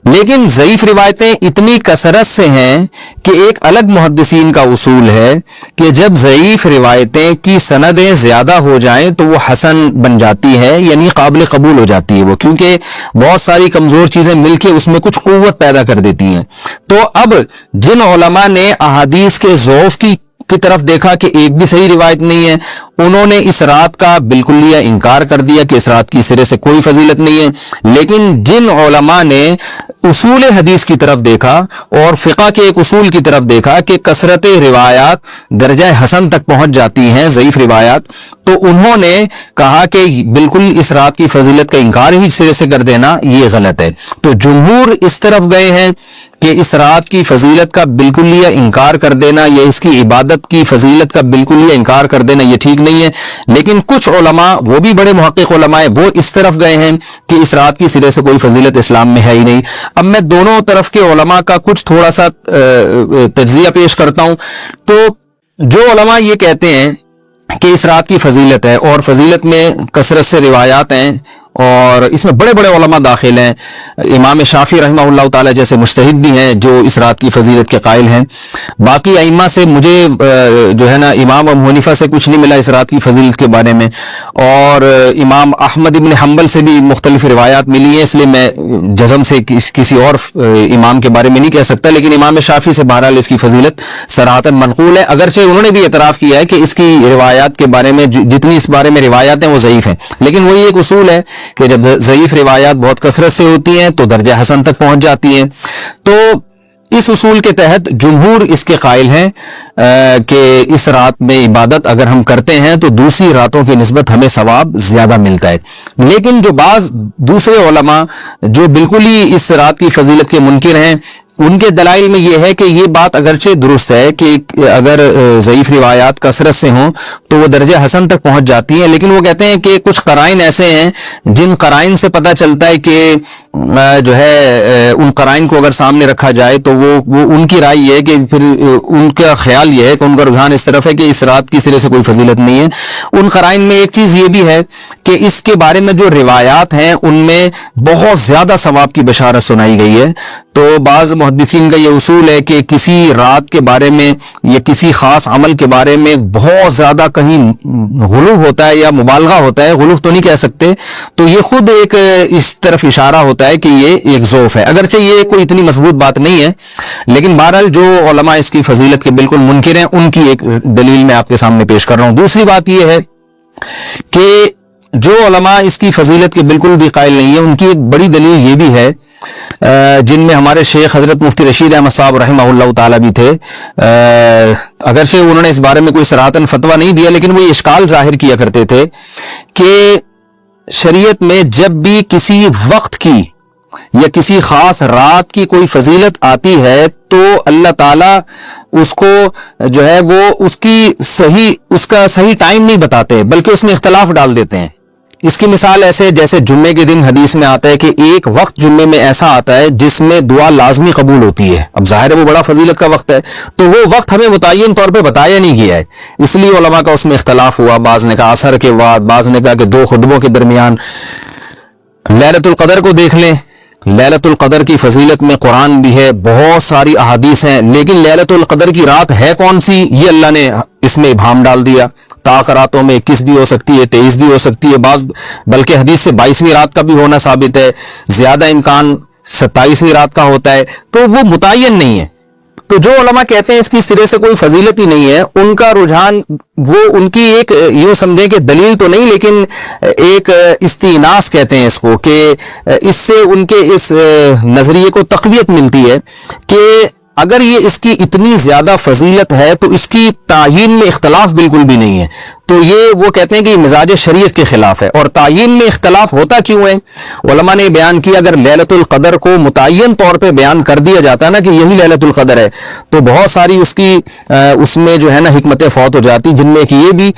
لیکن ضعیف روایتیں اتنی کثرت سے ہیں کہ ایک الگ محدثین کا اصول ہے کہ جب ضعیف روایتیں کی سندیں زیادہ ہو جائیں تو وہ حسن بن جاتی ہے، یعنی قابل قبول ہو جاتی ہے وہ، کیونکہ بہت ساری کمزور چیزیں مل کے اس میں کچھ قوت پیدا کر دیتی ہیں۔ تو اب جن علماء نے احادیث کے ضعف کی طرف دیکھا کہ ایک بھی صحیح روایت نہیں ہے، انہوں نے اس رات کا بالکلیہ انکار کر دیا کہ اس رات کی سرے سے کوئی فضیلت نہیں ہے۔ لیکن جن علماء نے اصول حدیث کی طرف دیکھا اور فقہ کے ایک اصول کی طرف دیکھا کہ کثرت روایات درجہ حسن تک پہنچ جاتی ہیں، ضعیف روایات، تو انہوں نے کہا کہ بالکل اس رات کی فضیلت کا انکار ہی سرے سے کر دینا یہ غلط ہے۔ تو جمہور اس طرف گئے ہیں کہ اس رات کی فضیلت کا بالکلیہ انکار کر دینا یا اس کی عبادت کی فضیلت کا بالکلیہ انکار کر دینا یہ ٹھیک نہیں ہے، لیکن کچھ علماء، وہ بھی بڑے محقق علماء ہیں، وہ اس طرف گئے ہیں کہ اس رات کی سرے سے کوئی فضیلت اسلام میں ہے ہی نہیں۔ اب میں دونوں طرف کے علماء کا کچھ تھوڑا سا تجزیہ پیش کرتا ہوں۔ تو جو علماء یہ کہتے ہیں کہ اس رات کی فضیلت ہے اور فضیلت میں کثرت سے روایات ہیں اور اس میں بڑے بڑے علماء داخل ہیں، امام شافعی رحمہ اللہ تعالی جیسے مجتہد بھی ہیں جو اس رات کی فضیلت کے قائل ہیں۔ باقی ائمہ سے مجھے جو ہے نا امام ابو حنیفہ سے کچھ نہیں ملا اس رات کی فضیلت کے بارے میں، اور امام احمد ابن حنبل سے بھی مختلف روایات ملی ہیں، اس لیے میں جزم سے کسی اور امام کے بارے میں نہیں کہہ سکتا، لیکن امام شافعی سے بہرحال اس کی فضیلت صراحتاً منقول ہے، اگرچہ انہوں نے بھی اعتراف کیا ہے کہ اس کی روایات کے بارے میں جتنی اس بارے میں روایات ہیں وہ ضعیف ہیں، لیکن وہی ایک اصول ہے کہ جب ضعیف روایات بہت کثرت سے ہوتی ہیں تو درجہ حسن تک پہنچ جاتی ہیں۔ تو اس اصول کے تحت جمہور اس کے قائل ہیں کہ اس رات میں عبادت اگر ہم کرتے ہیں تو دوسری راتوں کی نسبت ہمیں ثواب زیادہ ملتا ہے۔ لیکن جو بعض دوسرے علماء جو بالکل ہی اس رات کی فضیلت کے منکر ہیں، ان کے دلائل میں یہ ہے کہ یہ بات اگرچہ درست ہے کہ اگر ضعیف روایات کثرت سے ہوں تو وہ درجہ حسن تک پہنچ جاتی ہیں، لیکن وہ کہتے ہیں کہ کچھ قرائن ایسے ہیں جن قرائن سے پتہ چلتا ہے کہ جو ہے ان قرائن کو اگر سامنے رکھا جائے تو وہ ان کی رائے یہ ہے کہ پھر ان کا خیال یہ ہے کہ ان کا رجحان اس طرف ہے کہ اس رات کی سرے سے کوئی فضیلت نہیں ہے۔ ان قرائن میں ایک چیز یہ بھی ہے کہ اس کے بارے میں جو روایات ہیں ان میں بہت زیادہ ثواب کی بشارت سنائی گئی ہے۔ تو بعض محدثین کا یہ اصول ہے کہ کسی رات کے بارے میں یا کسی خاص عمل کے بارے میں بہت زیادہ کہیں غلو ہوتا ہے یا مبالغہ ہوتا ہے، غلو تو نہیں کہہ سکتے، تو یہ خود ایک اس طرف اشارہ ہوتا ہے کہ یہ ایک ضعف ہے، اگرچہ یہ کوئی اتنی مضبوط بات نہیں ہے، لیکن بہرحال جو علماء اس کی فضیلت کے بالکل منکر ہیں ان کی ایک دلیل میں آپ کے سامنے پیش کر رہا ہوں۔ دوسری بات یہ ہے کہ جو علماء اس کی فضیلت کے بالکل بھی قائل نہیں ہے، ان کی ایک بڑی دلیل یہ بھی ہے جن میں ہمارے شیخ حضرت مفتی رشید احمد صاحب رحمہ اللہ تعالیٰ بھی تھے. اگرچہ انہوں نے اس بارے میں کوئی صراحتاً فتویٰ نہیں دیا، لیکن وہ یہ اشکال ظاہر کیا کرتے تھے کہ شریعت میں جب بھی کسی وقت کی یا کسی خاص رات کی کوئی فضیلت آتی ہے تو اللہ تعالیٰ اس کو جو ہے وہ اس کا صحیح ٹائم نہیں بتاتے، بلکہ اس میں اختلاف ڈال دیتے ہیں. اس کی مثال ایسے جیسے جمعے کے دن حدیث میں آتا ہے کہ ایک وقت جمعے میں ایسا آتا ہے جس میں دعا لازمی قبول ہوتی ہے. اب ظاہر ہے وہ بڑا فضیلت کا وقت ہے، تو وہ وقت ہمیں متعین طور پہ بتایا نہیں گیا ہے، اس لیے علماء کا اس میں اختلاف ہوا. بعض نے کہا عصر کے بعد، بعض نے کہا کہ 2 خطبوں کے درمیان. لیلۃ القدر کو دیکھ لیں، لیلۃ القدر کی فضیلت میں قرآن بھی ہے، بہت ساری احادیث ہیں، لیکن لیلۃ القدر کی رات ہے کون سی یہ اللہ نے اس میں ابہام ڈال دیا. طاق راتوں میں 21 بھی ہو سکتی ہے، 23 بھی ہو سکتی ہے، بعض بلکہ حدیث سے 22ویں رات کا بھی ہونا ثابت ہے، زیادہ امکان 27ویں رات کا ہوتا ہے، تو وہ متعین نہیں ہے. تو جو علماء کہتے ہیں اس کی سرے سے کوئی فضیلت ہی نہیں ہے، ان کا رجحان وہ ان کی ایک یوں سمجھیں کہ دلیل تو نہیں لیکن ایک استئناس کہتے ہیں اس کو، کہ اس سے ان کے اس نظریے کو تقویت ملتی ہے کہ اگر یہ اس کی اتنی زیادہ فضیلت ہے تو اس کی تعیین میں اختلاف بالکل بھی نہیں ہے. تو یہ وہ کہتے ہیں کہ یہ مزاج شریعت کے خلاف ہے. اور تعیین میں اختلاف ہوتا کیوں ہے؟ علماء نے بیان کیا اگر لیلۃ القدر کو متعین طور پہ بیان کر دیا جاتا ہے نا کہ یہی لیلۃ القدر ہے، تو بہت ساری اس میں جو ہے نا حکمتیں فوت ہو جاتی، جن میں کہ یہ بھی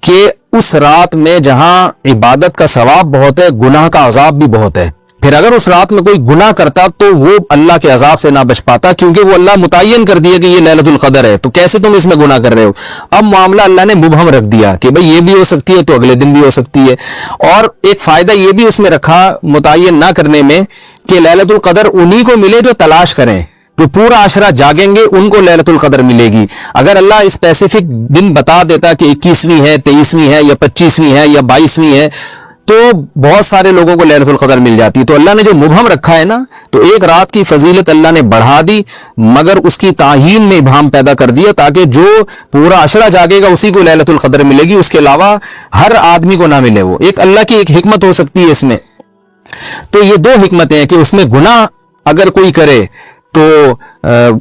کہ اس رات میں جہاں عبادت کا ثواب بہت ہے، گناہ کا عذاب بھی بہت ہے. پھر اگر اس رات میں کوئی گناہ کرتا تو وہ اللہ کے عذاب سے نہ بچ پاتا، کیونکہ وہ اللہ متعین کر دیا کہ یہ لیلۃ القدر ہے، تو کیسے تم اس میں گناہ کر رہے ہو؟ اب معاملہ اللہ نے مبہم رکھ دیا کہ بھئی یہ بھی ہو سکتی ہے تو اگلے دن بھی ہو سکتی ہے. اور ایک فائدہ یہ بھی اس میں رکھا متعین نہ کرنے میں کہ لیلۃ القدر انہی کو ملے جو تلاش کریں، جو پورا عشرہ جاگیں گے ان کو لیلۃ القدر ملے گی. اگر اللہ اسپیسیفک دن بتا دیتا کہ 21ویں ہے، 23ویں ہے یا 25ویں ہے یا 22ویں ہے تو بہت سارے لوگوں کو لیلۃ القدر مل جاتی. تو اللہ نے جو مبہم رکھا ہے نا، تو ایک رات کی فضیلت اللہ نے بڑھا دی مگر اس کی تعیین میں ابہام پیدا کر دیا تاکہ جو پورا عشرہ جاگے گا اسی کو لیلۃ القدر ملے گی، اس کے علاوہ ہر آدمی کو نہ ملے. وہ ایک اللہ کی ایک حکمت ہو سکتی ہے اس میں. تو یہ 2 حکمتیں ہیں کہ اس میں گناہ اگر کوئی کرے تو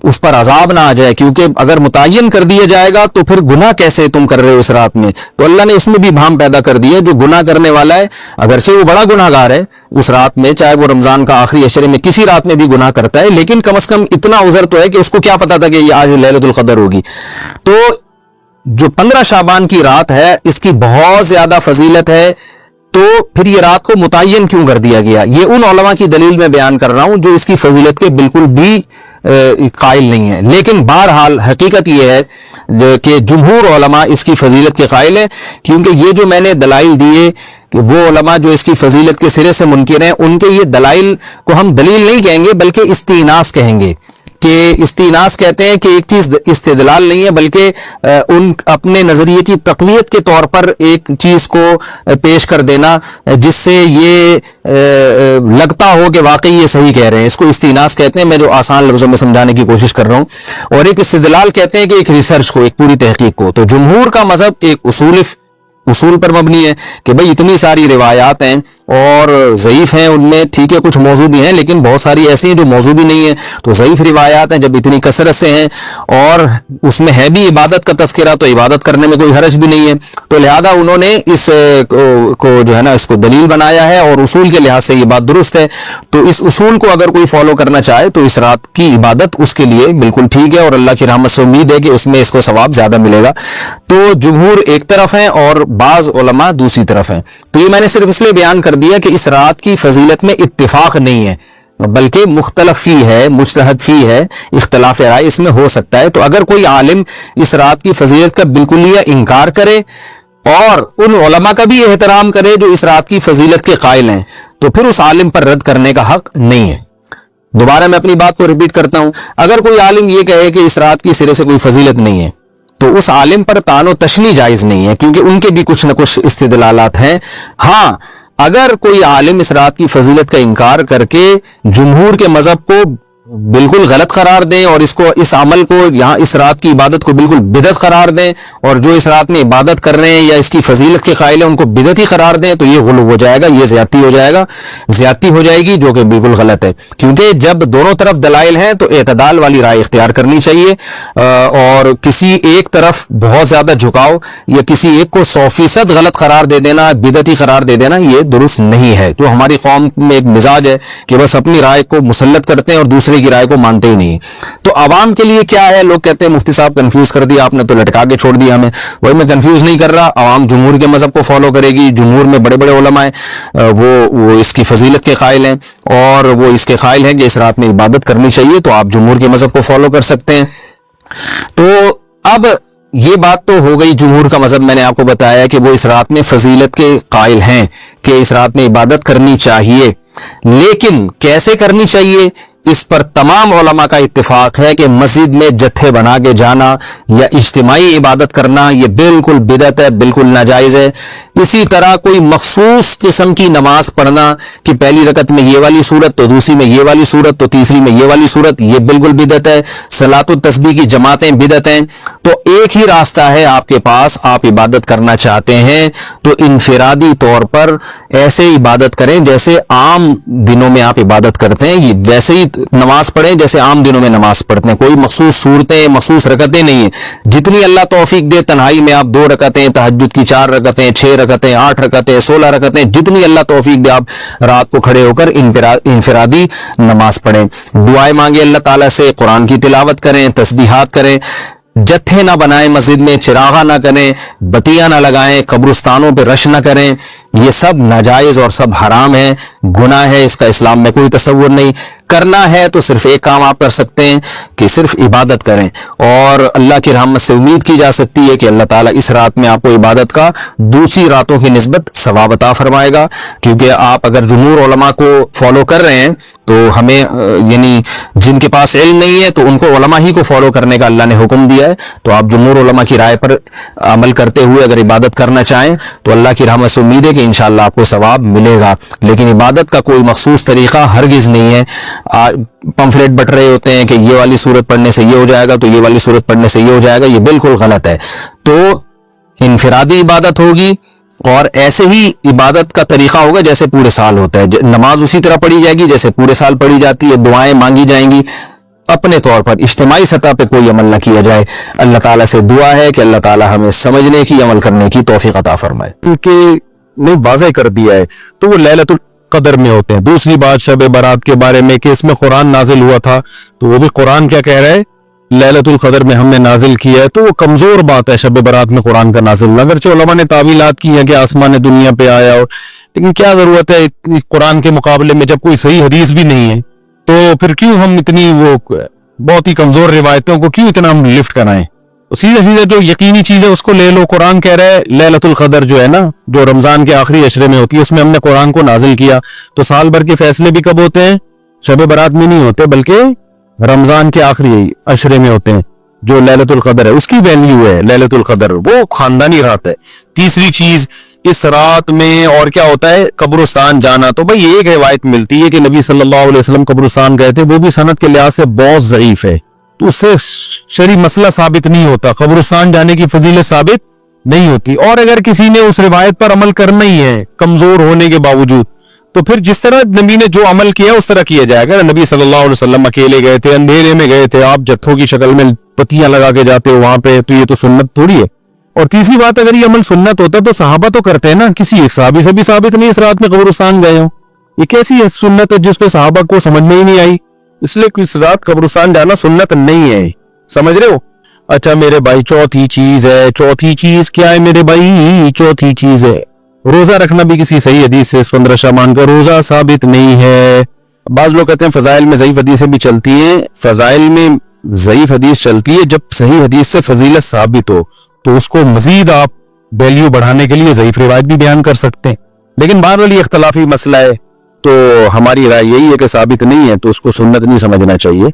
اس پر عذاب نہ آ جائے، کیونکہ اگر متعین کر دیا جائے گا تو پھر گناہ کیسے تم کر رہے ہو اس رات میں. تو اللہ نے اس میں بھی بھام پیدا کر دیا. جو گناہ کرنے والا ہے اگرچہ وہ بڑا گناہ گار ہے اس رات میں، چاہے وہ رمضان کا آخری عشرے میں کسی رات میں بھی گناہ کرتا ہے، لیکن کم از کم اتنا عذر تو ہے کہ اس کو کیا پتا تھا کہ یہ آج لیلۃ القدر ہوگی. تو جو 15 شعبان کی رات ہے اس کی بہت زیادہ فضیلت ہے. تو پھر یہ رات کو متعین کیوں کر دیا گیا؟ یہ ان علماء کی دلیل میں بیان کر رہا ہوں جو اس کی فضیلت کے بالکل بھی قائل نہیں ہے. لیکن بہرحال حقیقت یہ ہے کہ جمہور علماء اس کی فضیلت کے قائل ہیں، کیونکہ یہ جو میں نے دلائل دیے کہ وہ علماء جو اس کی فضیلت کے سرے سے منکر ہیں ان کے یہ دلائل کو ہم دلیل نہیں کہیں گے بلکہ استئناس کہیں گے. کہ استئناس کہتے ہیں کہ ایک چیز استدلال نہیں ہے بلکہ ان اپنے نظریے کی تقویت کے طور پر ایک چیز کو پیش کر دینا جس سے یہ لگتا ہو کہ واقعی یہ صحیح کہہ رہے ہیں. اس کو استئناس کہتے ہیں، میں جو آسان لفظوں میں سمجھانے کی کوشش کر رہا ہوں. اور ایک استدلال کہتے ہیں کہ ایک ریسرچ کو، ایک پوری تحقیق کو. تو جمہور کا مذہب ایک اصول پر مبنی ہے کہ بھئی اتنی ساری روایات ہیں اور ضعیف ہیں، ان میں ٹھیک ہے کچھ موضوع بھی ہیں لیکن بہت ساری ایسی ہیں جو موضوع بھی نہیں ہیں. تو ضعیف روایات ہیں جب اتنی کثرت سے ہیں اور اس میں ہے بھی عبادت کا تذکرہ تو عبادت کرنے میں کوئی حرج بھی نہیں ہے. تو لہذا انہوں نے اس کو جو ہے نا اس کو دلیل بنایا ہے اور اصول کے لحاظ سے یہ بات درست ہے. تو اس اصول کو اگر کوئی فالو کرنا چاہے تو اس رات کی عبادت اس کے لیے بالکل ٹھیک ہے اور اللہ کی رحمت سے امید ہے کہ اس میں اس کو ثواب زیادہ ملے گا. تو جمہور ایک طرف ہیں اور بعض علماء دوسری طرف ہیں. تو یہ میں نے صرف اس لیے بیان کر دیا کہ اس رات کی فضیلت میں اتفاق نہیں ہے بلکہ مختلف فی ہے، مجتہد فی ہے، اختلاف رائے اس میں ہو سکتا ہے. تو اگر کوئی عالم اس رات کی فضیلت کا بالکل یہ انکار کرے اور ان علماء کا بھی احترام کرے جو اس رات کی فضیلت کے قائل ہیں تو پھر اس عالم پر رد کرنے کا حق نہیں ہے. دوبارہ میں اپنی بات کو ریپیٹ کرتا ہوں، اگر کوئی عالم یہ کہے کہ اس رات کی سرے سے کوئی فضیلت نہیں ہے تو اس عالم پر طعن و تشنیع جائز نہیں ہے کیونکہ ان کے بھی کچھ نہ کچھ استدلالات ہیں. ہاں اگر کوئی عالم اس رات کی فضیلت کا انکار کر کے جمہور کے مذہب کو بالکل غلط قرار دیں اور اس عمل کو یہاں اس رات کی عبادت کو بالکل بدعت قرار دیں, اور جو اس رات میں عبادت کر رہے ہیں یا اس کی فضیلت کے قائل ہیں ان کو بدعت ہی قرار دیں, تو یہ غلو ہو جائے گا, یہ زیادتی ہو جائے گا, زیادتی ہو جائے گی, جو کہ بالکل غلط ہے. کیونکہ جب دونوں طرف دلائل ہیں تو اعتدال والی رائے اختیار کرنی چاہیے, اور کسی ایک طرف بہت زیادہ جھکاؤ یا کسی ایک کو 100% غلط قرار دے دینا, بدعتی قرار دے دینا, یہ درست نہیں ہے. تو ہماری قوم میں ایک مزاج ہے کہ بس اپنی رائے کو مسلط کرتے ہیں اور دوسرے کی رائے کو مانتے ہی نہیں. تو عوام کے لیے کیا ہے؟ لوگ کہتے ہیں مفتی صاحب کنفیوز کر دیا آپ نے, تو لٹکا کے چھوڑ دیا ہمیں. وہی میں کنفیوز نہیں کر رہا, عوام جمہور کے مذہب کو فالو کرے گی. جمہور میں بڑے بڑے علماء ہیں, وہ اس کی فضیلت کے قائل ہیں, اور وہ اس کے قائل ہیں کہ اس رات میں عبادت کرنی چاہیے, تو آپ جمہور کے مذہب کو فالو کر سکتے ہیں. تو اب یہ بات تو ہو گئی جمہور کا مذہب, میں نے آپ کو بتایا کہ وہ اس رات میں فضیلت کے قائل ہیں کہ اس رات میں عبادت کرنی چاہیے. لیکن کیسے کرنی چاہیے اس پر تمام علماء کا اتفاق ہے کہ مسجد میں جتھے بنا کے جانا یا اجتماعی عبادت کرنا یہ بالکل بدعت ہے, بالکل ناجائز ہے. اسی طرح کوئی مخصوص قسم کی نماز پڑھنا کہ پہلی رکعت میں یہ والی صورت, تو دوسری میں یہ والی صورت, تو تیسری میں یہ والی صورت, یہ بالکل بدعت ہے. صلاۃ التسبیح کی جماعتیں بدعت ہیں. تو ایک ہی راستہ ہے آپ کے پاس, آپ عبادت کرنا چاہتے ہیں تو انفرادی طور پر ایسے عبادت کریں جیسے عام دنوں میں آپ عبادت کرتے ہیں, یہ ویسے ہی نماز پڑھیں جیسے عام دنوں میں نماز پڑھتے ہیں. کوئی مخصوص صورتیں, مخصوص رکعتیں نہیں ہیں. جتنی اللہ توفیق دے, تنہائی میں آپ 2 رکعتیں, تہجد کی 4 رکعتیں, 6 رکعتیں, 8 رکعتیں, 16 رکعتیں, جتنی اللہ توفیق دے آپ رات کو کھڑے ہو کر انفرادی نماز پڑھیں. دعائیں مانگیں اللہ تعالیٰ سے, قرآن کی تلاوت کریں, تسبیحات کریں. جتھے نہ بنائیں مسجد میں, چراغاں نہ کریں, بتیاں نہ لگائیں, قبرستانوں پہ رش نہ کریں. یہ سب ناجائز اور سب حرام ہے, گناہ ہے, اس کا اسلام میں کوئی تصور نہیں. کرنا ہے تو صرف ایک کام آپ کر سکتے ہیں کہ صرف عبادت کریں, اور اللہ کی رحمت سے امید کی جا سکتی ہے کہ اللہ تعالیٰ اس رات میں آپ کو عبادت کا دوسری راتوں کی نسبت ثواب عطا فرمائے گا. کیونکہ آپ اگر جمہور علماء کو فالو کر رہے ہیں تو ہمیں یعنی جن کے پاس علم نہیں ہے تو ان کو علماء ہی کو فالو کرنے کا اللہ نے حکم دیا ہے. تو آپ جمہور علماء کی رائے پر عمل کرتے ہوئے اگر عبادت کرنا چاہیں تو اللہ کی رحمت سے امید ہے کہ انشاءاللہ آپ کو ثواب ملے گا. لیکن عبادت کا کوئی مخصوص طریقہ ہرگز نہیں ہے. پمفلیٹ بٹ رہے ہوتے ہیں کہ یہ والی صورت پڑھنے سے یہ ہو جائے گا, تو یہ والی صورت پڑھنے سے یہ ہو جائے گا, یہ بالکل غلط ہے. تو انفرادی عبادت ہوگی اور ایسے ہی عبادت کا طریقہ ہوگا جیسے پورے سال ہوتا ہے. نماز اسی طرح پڑھی جائے گی جیسے پورے سال پڑھی جاتی ہے, دعائیں مانگی جائیں گی. اپنے طور پر اجتماعی سطح پہ کوئی عمل نہ کیا جائے. اللہ تعالیٰ سے دعا ہے کہ اللہ تعالیٰ ہمیں سمجھنے کی, عمل کرنے کی توفیق عطا فرمائے.
کیونکہ نہیں واضح کر دیا ہے تو وہ لیلۃ القدر میں ہوتے ہیں. دوسری بات شب برات کے بارے میں کہ اس میں قرآن نازل ہوا تھا, تو وہ بھی قرآن کیا کہہ رہا ہے, لیلۃ القدر میں ہم نے نازل کیا ہے. تو وہ کمزور بات ہے شب برات میں قرآن کا نازل ہونا. اگرچہ علماء نے تعویلات کی ہیں کہ آسمان دنیا پہ آیا ہو, لیکن کیا ضرورت ہے قرآن کے مقابلے میں جب کوئی صحیح حدیث بھی نہیں ہے, تو پھر کیوں ہم اتنی وہ بہت ہی کمزور روایتوں کو کیوں اتنا ہم لفٹ کرائیں. سیدھے سیدھے جو یقینی چیز ہے اس کو لے لو. قرآن کہہ رہا ہے لیلۃ القدر جو ہے نا, جو رمضان کے آخری عشرے میں ہوتی ہے, اس میں ہم نے قرآن کو نازل کیا. تو سال بھر کے فیصلے بھی کب ہوتے ہیں؟ شب برات میں نہیں ہوتے, بلکہ رمضان کے آخری عشرے میں ہوتے ہیں. جو لیلۃ القدر ہے اس کی ویلیو ہے لیلۃ القدر, وہ خاندانی رات ہے. تیسری چیز اس رات میں اور کیا ہوتا ہے, قبرستان جانا. تو بھئی ایک روایت ملتی ہے کہ نبی صلی اللہ علیہ وسلم قبرستان گئے تھے, وہ بھی سند کے لحاظ سے بہت ضعیف ہے. تو اس سے شرعی مسئلہ ثابت نہیں ہوتا, قبرستان جانے کی فضیلت ثابت نہیں ہوتی. اور اگر کسی نے اس روایت پر عمل کرنا ہی ہے کمزور ہونے کے باوجود, تو پھر جس طرح نبی نے جو عمل کیا اس طرح کیا جائے گا. نبی صلی اللہ علیہ وسلم اکیلے گئے تھے, اندھیرے میں گئے تھے, آپ جتھوں کی شکل میں پتیاں لگا کے جاتے ہو وہاں پہ, تو یہ تو سنت تھوڑی ہے. اور تیسری بات, اگر یہ عمل سنت ہوتا تو صحابہ تو کرتے ہیں نا, کسی ایک صحابی سے بھی ثابت نہیں اس رات میں قبرستان گئے ہوں. یہ کیسی ہے سنت ہے جس پہ صحابہ کو سمجھ میں ہی نہیں آئی؟ اس لیے اس رات قبرستان جانا سنت نہیں ہے, سمجھ رہے ہو. اچھا میرے بھائی, چوتھی چیز ہے. چوتھی چیز کیا ہے میرے بھائی؟ چوتھی چیز ہے روزہ رکھنا. بھی کسی صحیح حدیث سے 15 شعبان کا روزہ ثابت نہیں ہے. بعض لوگ کہتے ہیں فضائل میں ضعیف حدیثیں بھی چلتی ہیں. فضائل میں ضعیف حدیث چلتی ہے جب صحیح حدیث سے فضیلت ثابت ہو, تو اس کو مزید آپ ویلیو بڑھانے کے لیے ضعیف روایت بھی بیان کر سکتے ہیں. لیکن بہرحال یہ اختلافی مسئلہ ہے, تو ہماری رائے یہی ہے کہ ثابت نہیں ہے تو اس کو سنت نہیں سمجھنا چاہیے.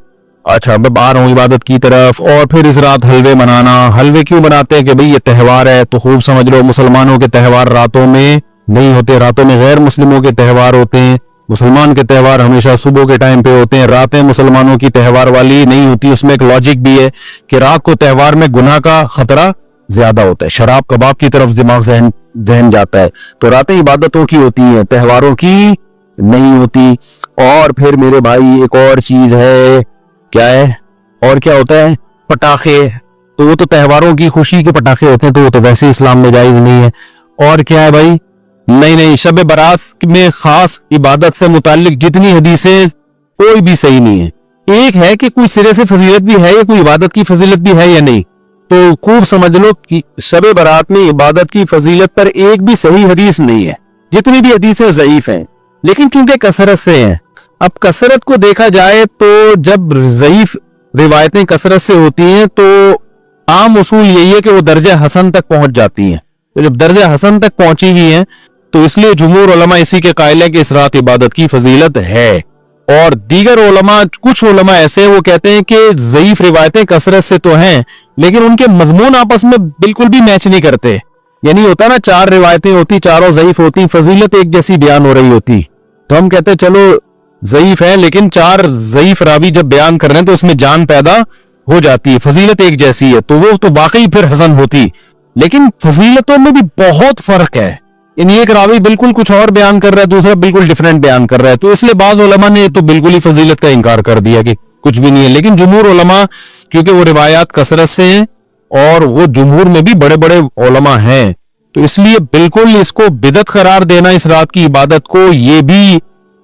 اچھا اب آ رہا ہوں عبادت کی طرف. اور پھر اس رات حلوے منانا. حلوے کیوں بناتے ہیں؟ کہ بھئی یہ تہوار ہے. تو خوب سمجھ لو مسلمانوں کے تہوار راتوں میں نہیں ہوتے, راتوں میں غیر مسلموں کے تہوار ہوتے ہیں. مسلمان کے تہوار ہمیشہ صبح کے ٹائم پہ ہوتے ہیں, راتیں مسلمانوں کی تہوار والی نہیں ہوتی. اس میں ایک لاجک بھی ہے کہ رات کو تہوار میں گناہ کا خطرہ زیادہ ہوتا ہے, شراب کباب کی طرف دماغ ذہن جاتا ہے, تو راتیں عبادتوں کی ہوتی ہیں, تہواروں کی نہیں ہوتی. اور پھر میرے بھائی ایک اور چیز ہے, کیا ہے, اور کیا ہوتا ہے, پٹاخے. تو وہ تو تہواروں کی خوشی کے پٹاخے ہوتے ہیں, تو وہ تو ویسے اسلام میں جائز نہیں ہے. اور کیا ہے بھائی, نہیں, شب برات میں خاص عبادت سے متعلق جتنی حدیثیں کوئی بھی صحیح نہیں ہے. ایک ہے کہ کوئی سرے سے فضیلت بھی ہے یا کوئی عبادت کی فضیلت بھی ہے یا نہیں, تو خوب سمجھ لو کہ شب برات میں عبادت کی فضیلت پر ایک بھی صحیح حدیث نہیں ہے, جتنی بھی حدیثیں ضعیف ہیں, لیکن چونکہ کثرت سے ہیں. اب کثرت کو دیکھا جائے تو جب ضعیف روایتیں کثرت سے ہوتی ہیں تو عام اصول یہی ہے کہ وہ درجہ حسن تک پہنچ جاتی ہیں. تو جب درجہ حسن تک پہنچی ہوئی ہیں تو اس لیے جمہور علماء اسی کے قائل ہیں کہ اس رات عبادت کی فضیلت ہے. اور دیگر علماء, کچھ علماء ایسے وہ کہتے ہیں کہ ضعیف روایتیں کثرت سے تو ہیں لیکن ان کے مضمون آپس میں بالکل بھی میچ نہیں کرتے. یعنی ہوتا نا, 4 روایتیں ہوتی, چاروں ضعیف ہوتی, فضیلت ایک جیسی بیان ہو رہی ہوتی, تو ہم کہتے ہیں چلو ضعیف ہے لیکن 4 ضعیف راوی جب بیان کر رہے ہیں تو اس میں جان پیدا ہو جاتی ہے, فضیلت ایک جیسی ہے, تو وہ تو واقعی پھر حسن ہوتی. لیکن فضیلتوں میں بھی بہت فرق ہے, یعنی ایک راوی بالکل کچھ اور بیان کر رہا ہے, دوسرا بالکل ڈیفرنٹ بیان کر رہا ہے. تو اس لیے بعض علماء نے تو بالکل ہی فضیلت کا انکار کر دیا کہ کچھ بھی نہیں ہے. لیکن جمہور علماء, کیونکہ وہ روایات کثرت سے ہیں اور وہ جمہور میں بھی بڑے بڑے علماء ہیں, تو اس لیے بالکل اس کو بدعت قرار دینا اس رات کی عبادت کو, یہ بھی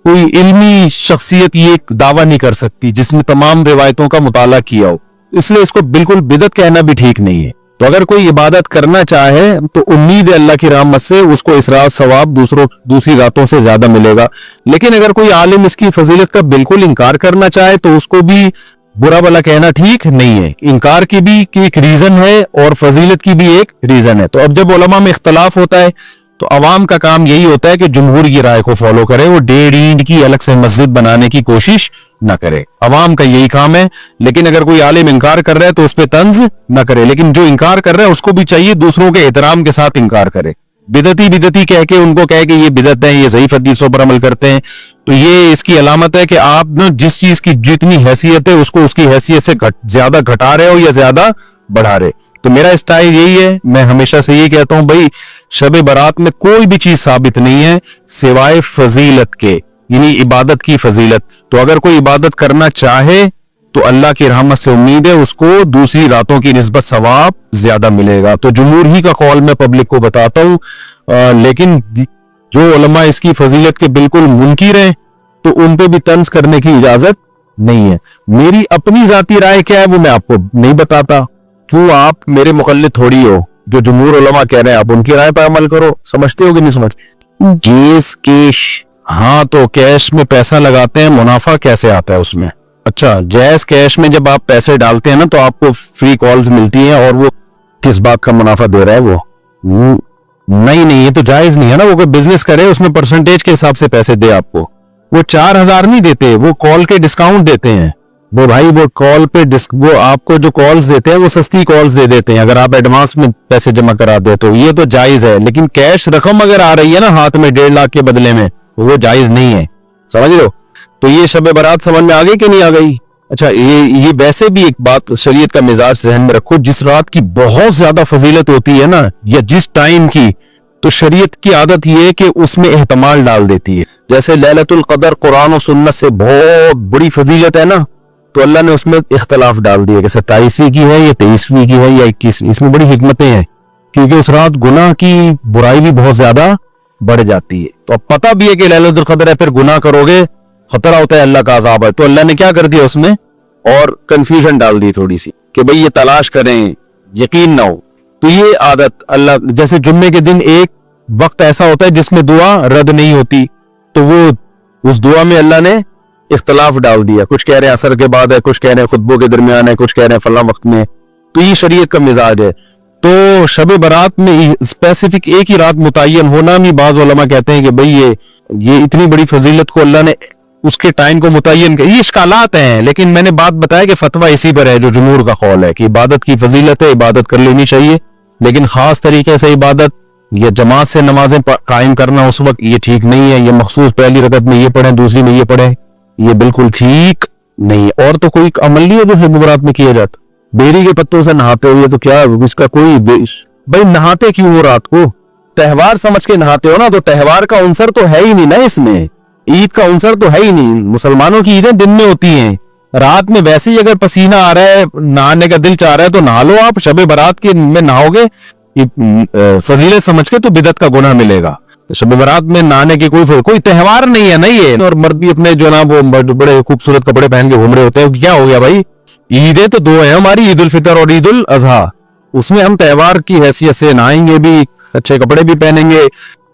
کوئی علمی شخصیت یہ دعویٰ نہیں کر سکتی جس میں تمام روایتوں کا مطالعہ کیا ہو. اس لیے اس کو بالکل بدعت کہنا بھی ٹھیک نہیں ہے. تو اگر کوئی عبادت کرنا چاہے تو امید ہے اللہ کی رحمت سے اس کو اس رات ثواب دوسری راتوں سے زیادہ ملے گا. لیکن اگر کوئی عالم اس کی فضیلت کا بالکل انکار کرنا چاہے تو اس کو بھی برا بلا کہنا ٹھیک نہیں ہے. انکار کی بھی ایک ریزن ہے اور فضیلت کی بھی ایک ریزن ہے. تو اب جب علماء میں اختلاف ہوتا ہے تو عوام کا کام یہی ہوتا ہے کہ جمہور کی رائے کو فالو کرے, وہ 1.5 اینٹ کی الگ سے مسجد بنانے کی کوشش نہ کرے. عوام کا یہی کام ہے. لیکن اگر کوئی عالم انکار کر رہا ہے تو اس پہ طنز نہ کرے, لیکن جو انکار کر رہا ہے اس کو بھی چاہیے دوسروں کے احترام کے ساتھ انکار کرے. بدعتی کہہ کے ان کو کہے کہ یہ بدعت ہے, یہ ضعیف حدیثوں پر عمل کرتے ہیں, تو یہ اس کی علامت ہے کہ آپ جس چیز کی جتنی حیثیت ہے اس کو اس کی حیثیت سے زیادہ گھٹا رہے ہو یا زیادہ بڑھا رہے. تو میرا اسٹائل یہی ہے, میں ہمیشہ سے یہ کہتا ہوں بھائی شب برات میں کوئی بھی چیز ثابت نہیں ہے سوائے فضیلت کے, یعنی عبادت کی فضیلت. تو اگر کوئی عبادت کرنا چاہے تو اللہ کی رحمت سے امید ہے اس کو دوسری راتوں کی نسبت ثواب زیادہ ملے گا. تو جمہور ہی کا قول میں پبلک کو بتاتا ہوں, لیکن جو علماء اس کی فضیلت کے بالکل منکر ہیں تو ان پہ بھی طنز کرنے کی اجازت نہیں ہے. میری اپنی ذاتی رائے کیا ہے وہ میں آپ کو نہیں بتاتا, کیوں آپ میرے مقلد تھوڑی ہو. جو جمہور علماء کہہ رہے ہیں آپ ان کی رائے پر عمل کرو. سمجھتے ہو کہ نہیں سمجھتے؟ جیس کیش, ہاں تو کیش میں پیسہ لگاتے ہیں, منافع کیسے آتا ہے اس میں؟ اچھا, جیز کیش میں جب آپ پیسے ڈالتے ہیں نا تو آپ کو فری کالز ملتی ہیں, اور وہ کس بات کا منافع دے رہا ہے وہ؟ نہیں, یہ تو جائز نہیں ہے نا. وہ کوئی بزنس کرے اس میں پرسنٹیج کے حساب سے پیسے دے آپ کو. وہ 4,000 نہیں دیتے, وہ کال کے ڈسکاؤنٹ دیتے ہیں. وہ بھائی وہ کال پہ وہ آپ کو جو کالز دیتے ہیں وہ سستی کالز دے دیتے ہیں اگر آپ ایڈوانس میں پیسے جمع کرا دے تو. یہ تو جائز ہے, لیکن کیش رقم اگر آ رہی ہے نا ہاتھ میں 1.5 لاکھ کے بدلے میں, وہ جائز نہیں ہے. سمجھ لو. تو یہ شب برات سمجھ میں آ گئی کہ نہیں آ گئی؟ اچھا, یہ ویسے بھی ایک بات شریعت کا مزاج ذہن میں رکھو, جس رات کی بہت زیادہ فضیلت ہوتی ہے نا یا جس ٹائم کی, تو شریعت کی عادت یہ ہے کہ اس میں احتمال ڈال دیتی ہے. جیسے لیلۃ القدر قرآن و سنت سے بہت بڑی فضیلت ہے نا, تو اللہ نے اس میں اختلاف ڈال دیا کہ 27ویں کی ہے یا 23ویں کی ہے یا 21ویں. اس میں بڑی حکمتیں ہیں کیونکہ اس رات گناہ کی برائی بھی بہت زیادہ بڑھ جاتی ہے. تو اب پتہ بھی ہے کہ لیلۃ القدر ہے, پھر گناہ کرو گے خطرہ ہوتا ہے اللہ کا عذاب ہے. تو اللہ نے کیا کر دیا اس میں, اور کنفیوژن ڈال دی تھوڑی سی کہ بھئی یہ تلاش کریں, یقین نہ ہو. تو یہ عادت اللہ, جیسے جمعے کے دن ایک وقت ایسا ہوتا ہے جس میں دعا رد نہیں ہوتی, تو وہ اس دعا میں اللہ نے اختلاف ڈال دیا. کچھ کہہ رہے ہیں عصر کے بعد ہے, کچھ کہہ رہے ہیں خطبوں کے درمیان ہے, کچھ کہہ رہے ہیں فلاں وقت میں. تو یہ شریعت کا مزاج ہے. تو شب برات میں اسپیسیفک ایک ہی رات متعین ہونا بھی بعض علماء کہتے ہیں کہ بھئی یہ اتنی بڑی فضیلت کو اللہ نے اس کے ٹائم کو متعین کیا. یہ اشکالات ہیں, لیکن میں نے بات بتایا کہ فتویٰ اسی پر ہے جو جمہور کا قول ہے کہ عبادت کی فضیلت ہے, عبادت کر لینی چاہیے, لیکن خاص طریقے سے عبادت یہ جماعت سے نمازیں قائم کرنا اس وقت یہ ٹھیک نہیں ہے. یہ مخصوص پہلی رکعت میں یہ پڑھیں دوسری میں یہ پڑھیں, یہ بالکل ٹھیک نہیں ہے. اور تو کوئی عمل نہیں ہے جو شب برات میں کیا جاتا. بیری کے پتوں سے نہاتے ہوئے تو کیا اس کا کوئی بھائی نہاتے کیوں ہو رات کو؟ تہوار سمجھ کے نہاتے ہو نا, تو تہوار کا عنصر تو ہے ہی نہیں نا اس میں, عید کا عنصر تو ہے ہی نہیں. مسلمانوں کی عیدیں دن میں ہوتی ہیں, رات میں ویسے ہی اگر پسینہ آ رہا ہے نہانے کا دل چاہ رہا ہے تو نہا لو آپ. شب برات کے میں نہاؤ گے فضیلت سمجھ کے تو بدعت کا گناہ ملے گا. شب برات میں نہانے کی کوئی تہوار نہیں ہے نا یہ. اور مرد بھی اپنے جو نا وہ بڑے خوبصورت کپڑے پہن کے گھوم رہے ہوتے ہیں. کیا ہو گیا بھائی؟ عیدیں تو دو ہیں ہماری, عید الفطر اور عید الاضحیٰ. اس میں ہم تہوار کی حیثیت سے نہائیں گے بھی, اچھے کپڑے بھی پہنیں گے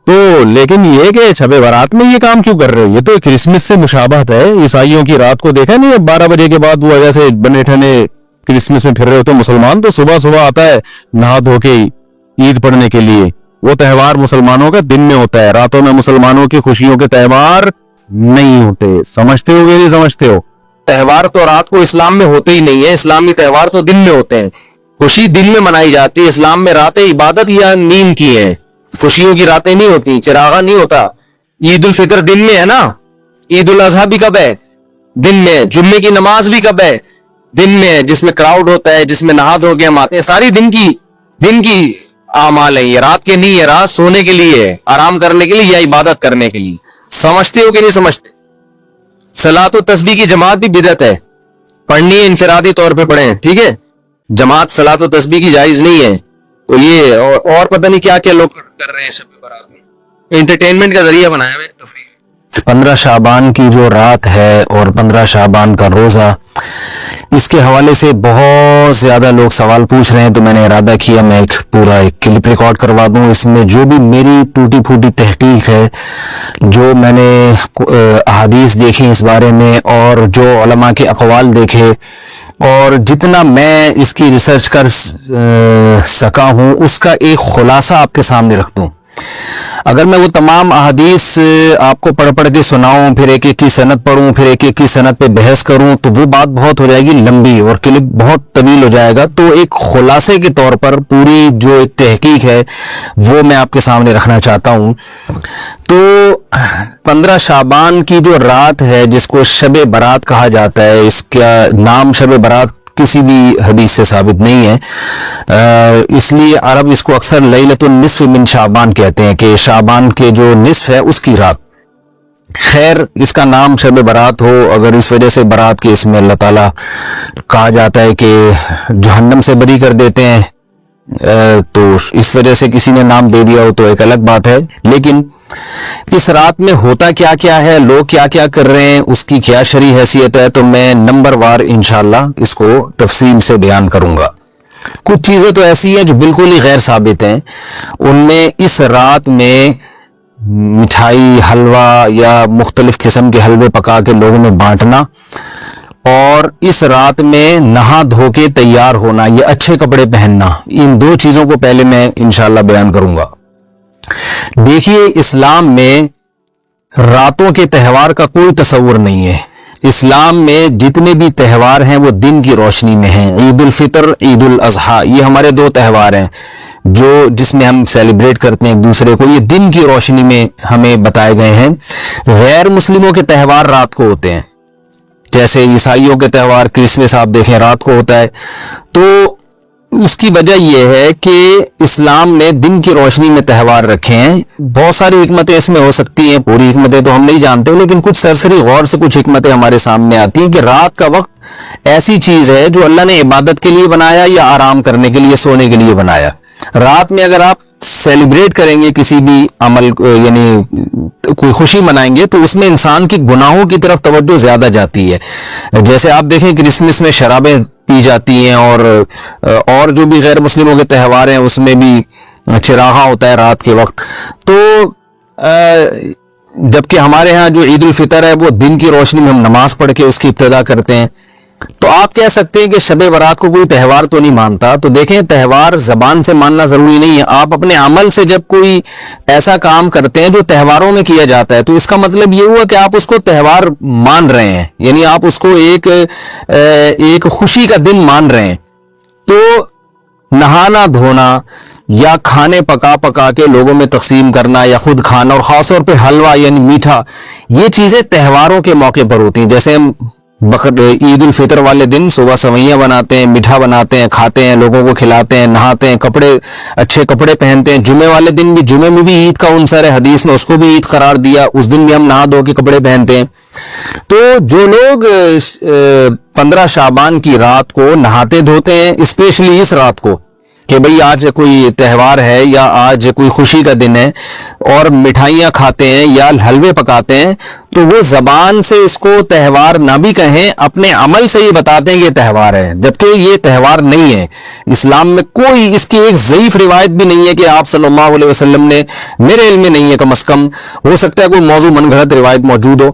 تو, لیکن یہ کہ شب برات میں یہ کام کیوں کر رہے ہو؟ یہ تو کرسمس سے مشابہت ہے. عیسائیوں کی رات کو دیکھا نہیں, 12 بجے کے بعد وہ جیسے بنے ٹھنے کرسمس میں پھر رہے ہوتے. مسلمان تو صبح صبح آتا ہے نہا دھو کے عید پڑھنے کے لیے. وہ تہوار مسلمانوں کا دن میں ہوتا ہے, راتوں میں مسلمانوں کی خوشیوں کے تہوار نہیں ہوتے. سمجھتے ہو گے نہیں سمجھتے ہو؟
تہوار تو رات کو اسلام میں ہوتے ہی نہیں ہے. اسلامی تہوار تو دن میں ہوتے ہیں. خوشی دن میں منائی جاتی ہے. اسلام میں راتیں عبادت یا نیند کی ہیں, خوشیوں کی راتیں نہیں ہوتی, چراغا نہیں ہوتا. عید الفطر دن میں ہے نا, عید الاضحیٰ بھی کب ہے؟ دن میں. جمعے کی نماز بھی کب ہے؟ دن میں, جس میں کراؤڈ ہوتا ہے, جس میں نہا دھو کے ہم آتے ہیں. ساری دن کی اعمال ہے. یہ رات کے نہیں ہے, رات سونے کے لیے ہے, آرام کرنے کے لیے یا عبادت کرنے کے لیے. سمجھتے ہو کہ نہیں سمجھتے؟ صلاۃ و تسبیح کی جماعت بھی بدعت ہے, پڑھنی ہے انفرادی طور پہ پڑھیں, ٹھیک ہے. جماعت صلاۃ و تسبیح کی جائز نہیں ہے. تو یہ اور پتہ نہیں کیا کیا لوگ کر رہے ہیں شب برات میں, انٹرٹینمنٹ کا ذریعہ بنایا ہے, تفریح.
15 شعبان کی جو رات ہے اور 15 شعبان کا روزہ, اس کے حوالے سے بہت زیادہ لوگ سوال پوچھ رہے ہیں. تو میں نے ارادہ کیا میں ایک پورا کلپ ریکارڈ کروا دوں. اس میں جو بھی میری ٹوٹی پھوٹی تحقیق ہے, جو میں نے احادیث دیکھی اس بارے میں, اور جو علماء کے اقوال دیکھے, اور جتنا میں اس کی ریسرچ کر سکا ہوں, اس کا ایک خلاصہ آپ کے سامنے رکھ دوں. اگر میں وہ تمام احادیث آپ کو پڑھ کے سناؤں, پھر ایک ایک کی سند پڑھوں, پھر ایک ایک کی سند پہ بحث کروں, تو وہ بات بہت ہو جائے گی لمبی اور کلپ بہت طویل ہو جائے گا. تو ایک خلاصے کے طور پر پوری جو ایک تحقیق ہے وہ میں آپ کے سامنے رکھنا چاہتا ہوں. تو 15 شعبان کی جو رات ہے جس کو شب برات کہا جاتا ہے, اس کا نام شب برات کسی بھی حدیث سے ثابت نہیں ہے, اس لیے عرب اس کو اکثر لیلۃ النصف من شعبان کہتے ہیں, کہ شعبان کے جو نصف ہے اس کی رات. خیر, اس کا نام شب برات ہو, اگر اس وجہ سے برات کے اس میں اللہ تعالیٰ کہا جاتا ہے کہ جہنم سے بری کر دیتے ہیں, تو اس وجہ سے کسی نے نام دے دیا ہو تو ایک الگ بات ہے. لیکن اس رات میں ہوتا کیا کیا ہے, لوگ کیا کیا کر رہے ہیں, اس کی کیا شرعی حیثیت ہے, تو میں نمبر وار انشاءاللہ اس کو تفصیل سے بیان کروں گا. کچھ چیزیں تو ایسی ہیں جو بالکل ہی غیر ثابت ہیں. ان میں اس رات میں مٹھائی, حلوہ یا مختلف قسم کے حلوے پکا کے لوگوں میں بانٹنا, اور اس رات میں نہا دھو کے تیار ہونا, یہ اچھے کپڑے پہننا, ان دو چیزوں کو پہلے میں انشاءاللہ بیان کروں گا. دیکھیے, اسلام میں راتوں کے تہوار کا کوئی تصور نہیں ہے. اسلام میں جتنے بھی تہوار ہیں وہ دن کی روشنی میں ہیں. عید الفطر, عید الاضحیٰ, یہ ہمارے دو تہوار ہیں جس میں ہم سیلیبریٹ کرتے ہیں ایک دوسرے کو. یہ دن کی روشنی میں ہمیں بتائے گئے ہیں. غیر مسلموں کے تہوار رات کو ہوتے ہیں, جیسے عیسائیوں کے تہوار کرسمس آپ دیکھیں رات کو ہوتا ہے. تو اس کی وجہ یہ ہے کہ اسلام نے دن کی روشنی میں تہوار رکھے ہیں. بہت ساری حکمتیں اس میں ہو سکتی ہیں, پوری حکمتیں تو ہم نہیں جانتے, لیکن کچھ سرسری غور سے کچھ حکمتیں ہمارے سامنے آتی ہیں کہ رات کا وقت ایسی چیز ہے جو اللہ نے عبادت کے لیے بنایا یا آرام کرنے کے لیے, سونے کے لیے بنایا. رات میں اگر آپ سیلیبریٹ کریں گے کسی بھی عمل, یعنی کوئی خوشی منائیں گے, تو اس میں انسان کی گناہوں کی طرف توجہ زیادہ جاتی ہے. جیسے آپ دیکھیں کرسمس میں شرابیں پی جاتی ہیں, اور جو بھی غیر مسلموں کے تہوار ہیں اس میں بھی چراغاں ہوتا ہے رات کے وقت. تو جبکہ ہمارے ہاں جو عید الفطر ہے وہ دن کی روشنی میں ہم نماز پڑھ کے اس کی ابتدا کرتے ہیں. تو آپ کہہ سکتے ہیں کہ شب برات کو کوئی تہوار تو نہیں مانتا. تو دیکھیں, تہوار زبان سے ماننا ضروری نہیں ہے. آپ اپنے عمل سے جب کوئی ایسا کام کرتے ہیں جو تہواروں میں کیا جاتا ہے, تو اس کا مطلب یہ ہوا کہ آپ اس کو تہوار مان رہے ہیں, یعنی آپ اس کو ایک خوشی کا دن مان رہے ہیں. تو نہانا دھونا, یا کھانے پکا پکا کے لوگوں میں تقسیم کرنا یا خود کھانا، اور خاص طور پہ حلوہ یعنی میٹھا، یہ چیزیں تہواروں کے موقع پر ہوتی ہیں. جیسے ہم عید الفطر والے دن صبح سوئیاں بناتے ہیں، میٹھا بناتے ہیں، کھاتے ہیں، لوگوں کو کھلاتے ہیں، نہاتے ہیں، کپڑے اچھے کپڑے پہنتے ہیں. جمعے والے دن بھی، جمعے میں بھی عید کا عنصر ہے، حدیث میں اس کو بھی عید قرار دیا، اس دن بھی ہم نہا دھو کے کپڑے پہنتے ہیں. تو جو لوگ 15 شعبان کی رات کو نہاتے دھوتے ہیں، اسپیشلی اس رات کو کہ بھئی آج کوئی تہوار ہے یا آج کوئی خوشی کا دن ہے، اور مٹھائیاں کھاتے ہیں یا حلوے پکاتے ہیں، تو وہ زبان سے اس کو تہوار نہ بھی کہیں، اپنے عمل سے یہ بتاتے ہیں کہ یہ تہوار ہے، جبکہ یہ تہوار نہیں ہے. اسلام میں کوئی اس کی ایک ضعیف روایت بھی نہیں ہے کہ آپ صلی اللہ علیہ وسلم نے، میرے علم میں نہیں ہے، کم از کم ہو سکتا ہے کوئی موضوع من گھڑت روایت موجود ہو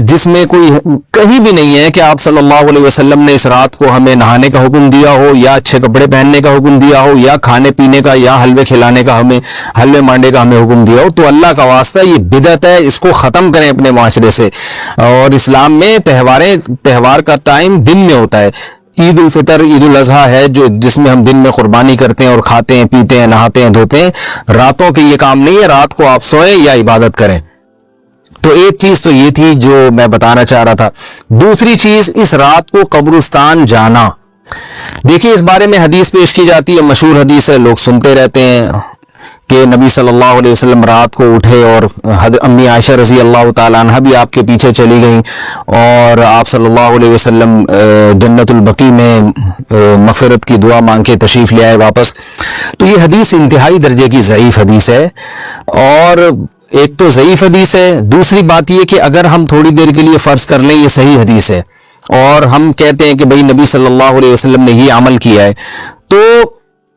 جس میں کوئی کہیں بھی نہیں ہے کہ آپ صلی اللہ علیہ وسلم نے اس رات کو ہمیں نہانے کا حکم دیا ہو، یا اچھے کپڑے پہننے کا حکم دیا ہو، یا کھانے پینے کا یا حلوے کھلانے کا، ہمیں حلوے مانڈے کا ہمیں حکم دیا ہو. تو اللہ کا واسطہ یہ بدعت ہے، اس کو ختم کریں اپنے معاشرے سے. اور اسلام میں تہوار کا ٹائم دن میں ہوتا ہے. عید الفطر، عید الاضحیٰ ہے جس میں ہم دن میں قربانی کرتے ہیں اور کھاتے ہیں، پیتے ہیں، نہاتے ہیں، دھوتے ہیں. راتوں کے یہ کام نہیں ہے، رات کو آپ سوئیں یا عبادت کریں. تو ایک چیز تو یہ تھی جو میں بتانا چاہ رہا تھا. دوسری چیز، اس رات کو قبرستان جانا. دیکھیے اس بارے میں حدیث پیش کی جاتی ہے، مشہور حدیث ہے، لوگ سنتے رہتے ہیں کہ نبی صلی اللہ علیہ وسلم رات کو اٹھے اور امی عائشہ رضی اللہ تعالیٰ عنہ بھی آپ کے پیچھے چلی گئیں، اور آپ صلی اللہ علیہ وسلم جنت البقیع میں مغفرت کی دعا مانگ کے تشریف لے آئے واپس. تو یہ حدیث انتہائی درجے کی ضعیف حدیث ہے. اور ایک تو ضعیف حدیث ہے، دوسری بات یہ کہ اگر ہم تھوڑی دیر کے لیے فرض کر لیں یہ صحیح حدیث ہے اور ہم کہتے ہیں کہ بھئی نبی صلی اللہ علیہ وسلم نے یہ عمل کیا ہے، تو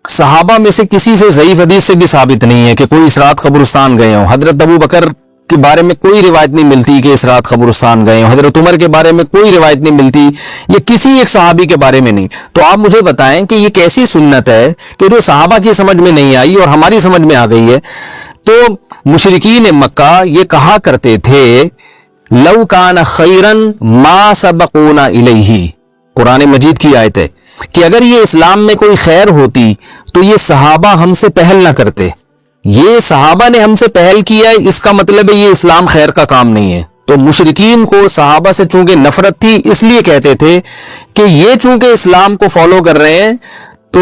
صحابہ میں سے کسی سے ضعیف حدیث سے بھی ثابت نہیں ہے کہ کوئی اس رات قبرستان گئے ہوں. حضرت ابو بکر کے بارے میں کوئی روایت نہیں ملتی کہ اس رات قبرستان گئے ہوں، حضرت عمر کے بارے میں کوئی روایت نہیں ملتی، یہ کسی ایک صحابی کے بارے میں نہیں. تو آپ مجھے بتائیں کہ یہ کیسی سنت ہے کہ جو صحابہ کی سمجھ میں نہیں آئی اور ہماری سمجھ میں آ گئی ہے. تو مشرکین مکہ یہ کہا کرتے تھے لو کان خیرن ما سبقونا الیہ، قرآن مجید کی آیت ہے کہ اگر یہ اسلام میں کوئی خیر ہوتی تو یہ صحابہ ہم سے پہل نہ کرتے. یہ صحابہ نے ہم سے پہل کیا ہے، اس کا مطلب ہے یہ اسلام خیر کا کام نہیں ہے. تو مشرکین کو صحابہ سے چونکہ نفرت تھی، اس لیے کہتے تھے کہ یہ چونکہ اسلام کو فالو کر رہے ہیں تو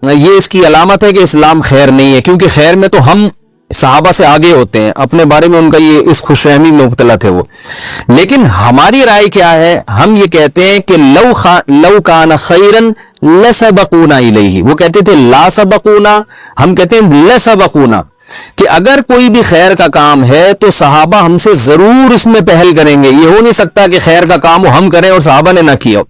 یہ اس کی علامت ہے کہ اسلام خیر نہیں ہے، کیونکہ خیر میں تو ہم صحابہ سے آگے ہوتے ہیں. اپنے بارے میں ان کا یہ اس خوش فہمی میں مبتلا تھے وہ. لیکن ہماری رائے کیا ہے؟ ہم یہ کہتے ہیں کہ لو کان خیرن لسبقونا الیہ. وہ کہتے تھے لا سبقونا، ہم کہتے ہیں لسبقونا، کہ اگر کوئی بھی خیر کا کام ہے تو صحابہ ہم سے ضرور اس میں پہل کریں گے. یہ ہو نہیں سکتا کہ خیر کا کام ہم کریں اور صحابہ نے نہ کیا.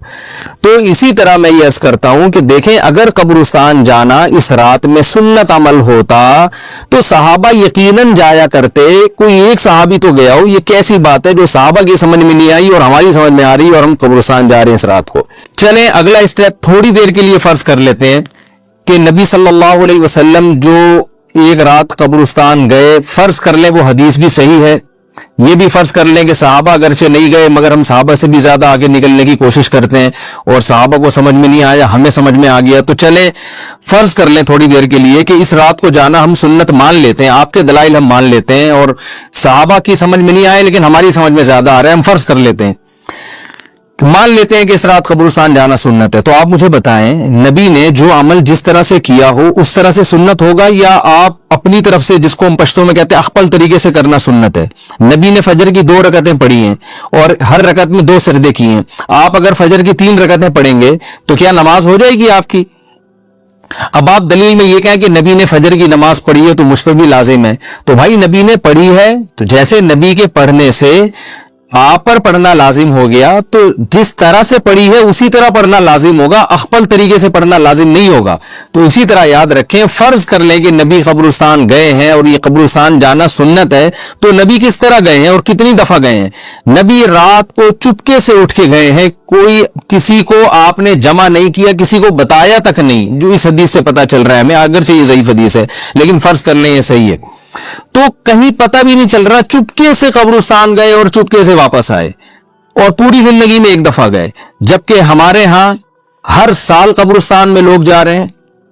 تو اسی طرح میں یہ عرض کرتا ہوں کہ دیکھیں اگر قبرستان جانا اس رات میں سنت عمل ہوتا تو صحابہ یقیناً جایا کرتے. کوئی ایک صحابی تو گیا ہو، یہ کیسی بات ہے جو صحابہ کی سمجھ میں نہیں آئی اور ہماری سمجھ میں آ رہی اور ہم قبرستان جا رہے ہیں اس رات کو. چلیں اگلا اسٹیپ تھوڑی دیر کے لیے فرض کر لیتے ہیں کہ نبی صلی اللہ علیہ وسلم جو ایک رات قبرستان گئے، فرض کر لیں وہ حدیث بھی صحیح ہے. یہ بھی فرض کر لیں کہ صحابہ اگرچہ نہیں گئے مگر ہم صحابہ سے بھی زیادہ آگے نکلنے کی کوشش کرتے ہیں اور صحابہ کو سمجھ میں نہیں آیا، ہمیں سمجھ میں آ گیا. تو چلیں فرض کر لیں تھوڑی دیر کے لیے کہ اس رات کو جانا ہم سنت مان لیتے ہیں، آپ کے دلائل ہم مان لیتے ہیں اور صحابہ کی سمجھ میں نہیں آئے لیکن ہماری سمجھ میں زیادہ آ رہا ہے. ہم فرض کر لیتے ہیں، مان لیتے ہیں کہ اس رات قبرستان جانا سنت ہے. تو آپ مجھے بتائیں نبی نے جو عمل جس طرح سے کیا ہو اس طرح سے سنت ہوگا یا آپ اپنی طرف سے، جس کو ہم پشتوں میں کہتے ہیں اخپل طریقے سے کرنا سنت ہے؟ نبی نے فجر کی 2 رکعتیں پڑھی ہیں اور ہر رکعت میں 2 سجدے کیے ہیں. آپ اگر فجر کی 3 رکعتیں پڑھیں گے تو کیا نماز ہو جائے گی آپ کی؟ اب آپ دلیل میں یہ کہیں کہ نبی نے فجر کی نماز پڑھی ہے تو مجھ پر بھی لازم ہے. تو بھائی نبی نے پڑھی ہے تو جیسے نبی کے پڑھنے سے آپ پر پڑھنا لازم ہو گیا تو جس طرح سے پڑھی ہے اسی طرح پڑھنا لازم ہوگا، اخپل طریقے سے پڑھنا لازم نہیں ہوگا. تو اسی طرح یاد رکھیں، فرض کر لیں کہ نبی قبرستان گئے ہیں اور یہ قبرستان جانا سنت ہے تو نبی کس طرح گئے ہیں اور کتنی دفعہ گئے ہیں؟ نبی رات کو چپکے سے اٹھ کے گئے ہیں، کوئی کسی کو آپ نے جمع نہیں کیا، کسی کو بتایا تک نہیں، جو اس حدیث سے پتا چل رہا ہے ہمیں. اگرچہ یہ ضعیف حدیث ہے لیکن فرض کر لیں یہ صحیح ہے. تو کہیں پتہ بھی نہیں چل رہا، چپکے سے قبرستان گئے اور چپکے سے واپس آئے اور پوری زندگی میں ایک دفعہ گئے. جبکہ ہمارے ہاں ہر سال قبرستان میں لوگ جا رہے ہیں،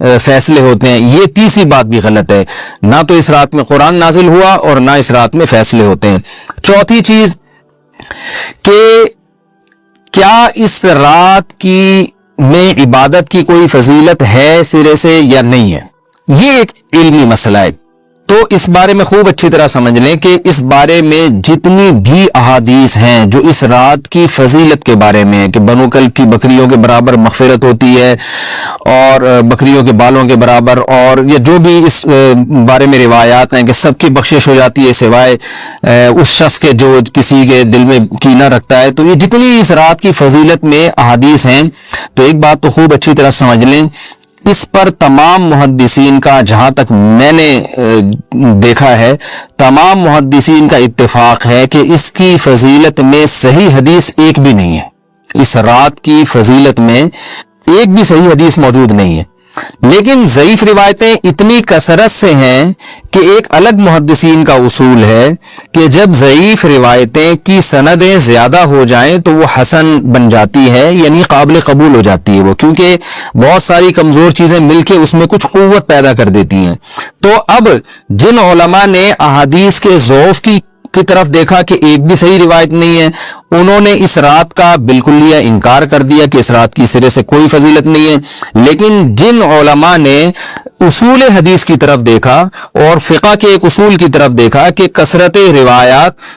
فیصلے ہوتے ہیں. یہ تیسری بات بھی غلط ہے. نہ تو اس رات میں قرآن نازل ہوا اور نہ اس رات میں فیصلے ہوتے ہیں. چوتھی چیز کہ کیا اس رات کی میں عبادت کی کوئی فضیلت ہے سرے سے یا نہیں ہے, یہ ایک علمی مسئلہ ہے. تو اس بارے میں خوب اچھی طرح سمجھ لیں کہ اس بارے میں جتنی بھی احادیث ہیں جو اس رات کی فضیلت کے بارے میں, کہ بنو کلب کی بکریوں کے برابر مغفرت ہوتی ہے اور بکریوں کے بالوں کے برابر, اور یہ جو بھی اس بارے میں روایات ہیں کہ سب کی بخشش ہو جاتی ہے سوائے اس شخص کے جو کسی کے دل میں کینہ رکھتا ہے. تو یہ جتنی اس رات کی فضیلت میں احادیث ہیں, تو ایک بات تو خوب اچھی طرح سمجھ لیں, اس پر تمام محدثین کا, جہاں تک میں نے دیکھا ہے, تمام محدثین کا اتفاق ہے کہ اس کی فضیلت میں صحیح حدیث ایک بھی نہیں ہے. اس رات کی فضیلت میں ایک بھی صحیح حدیث موجود نہیں ہے. لیکن ضعیف روایتیں اتنی کثرت سے ہیں کہ ایک الگ محدثین کا اصول ہے کہ جب ضعیف روایتیں کی سندیں زیادہ ہو جائیں تو وہ حسن بن جاتی ہے, یعنی قابل قبول ہو جاتی ہے وہ, کیونکہ بہت ساری کمزور چیزیں مل کے اس میں کچھ قوت پیدا کر دیتی ہیں. تو اب جن علماء نے احادیث کے ضعف کی طرف دیکھا کہ ایک بھی صحیح روایت نہیں ہے, انہوں نے اس رات کا بالکلیہ انکار کر دیا کہ اس رات کی سرے سے کوئی فضیلت نہیں ہے. لیکن جن علماء نے اصول حدیث کی طرف دیکھا اور فقہ کے ایک اصول کی طرف دیکھا کہ کثرت روایات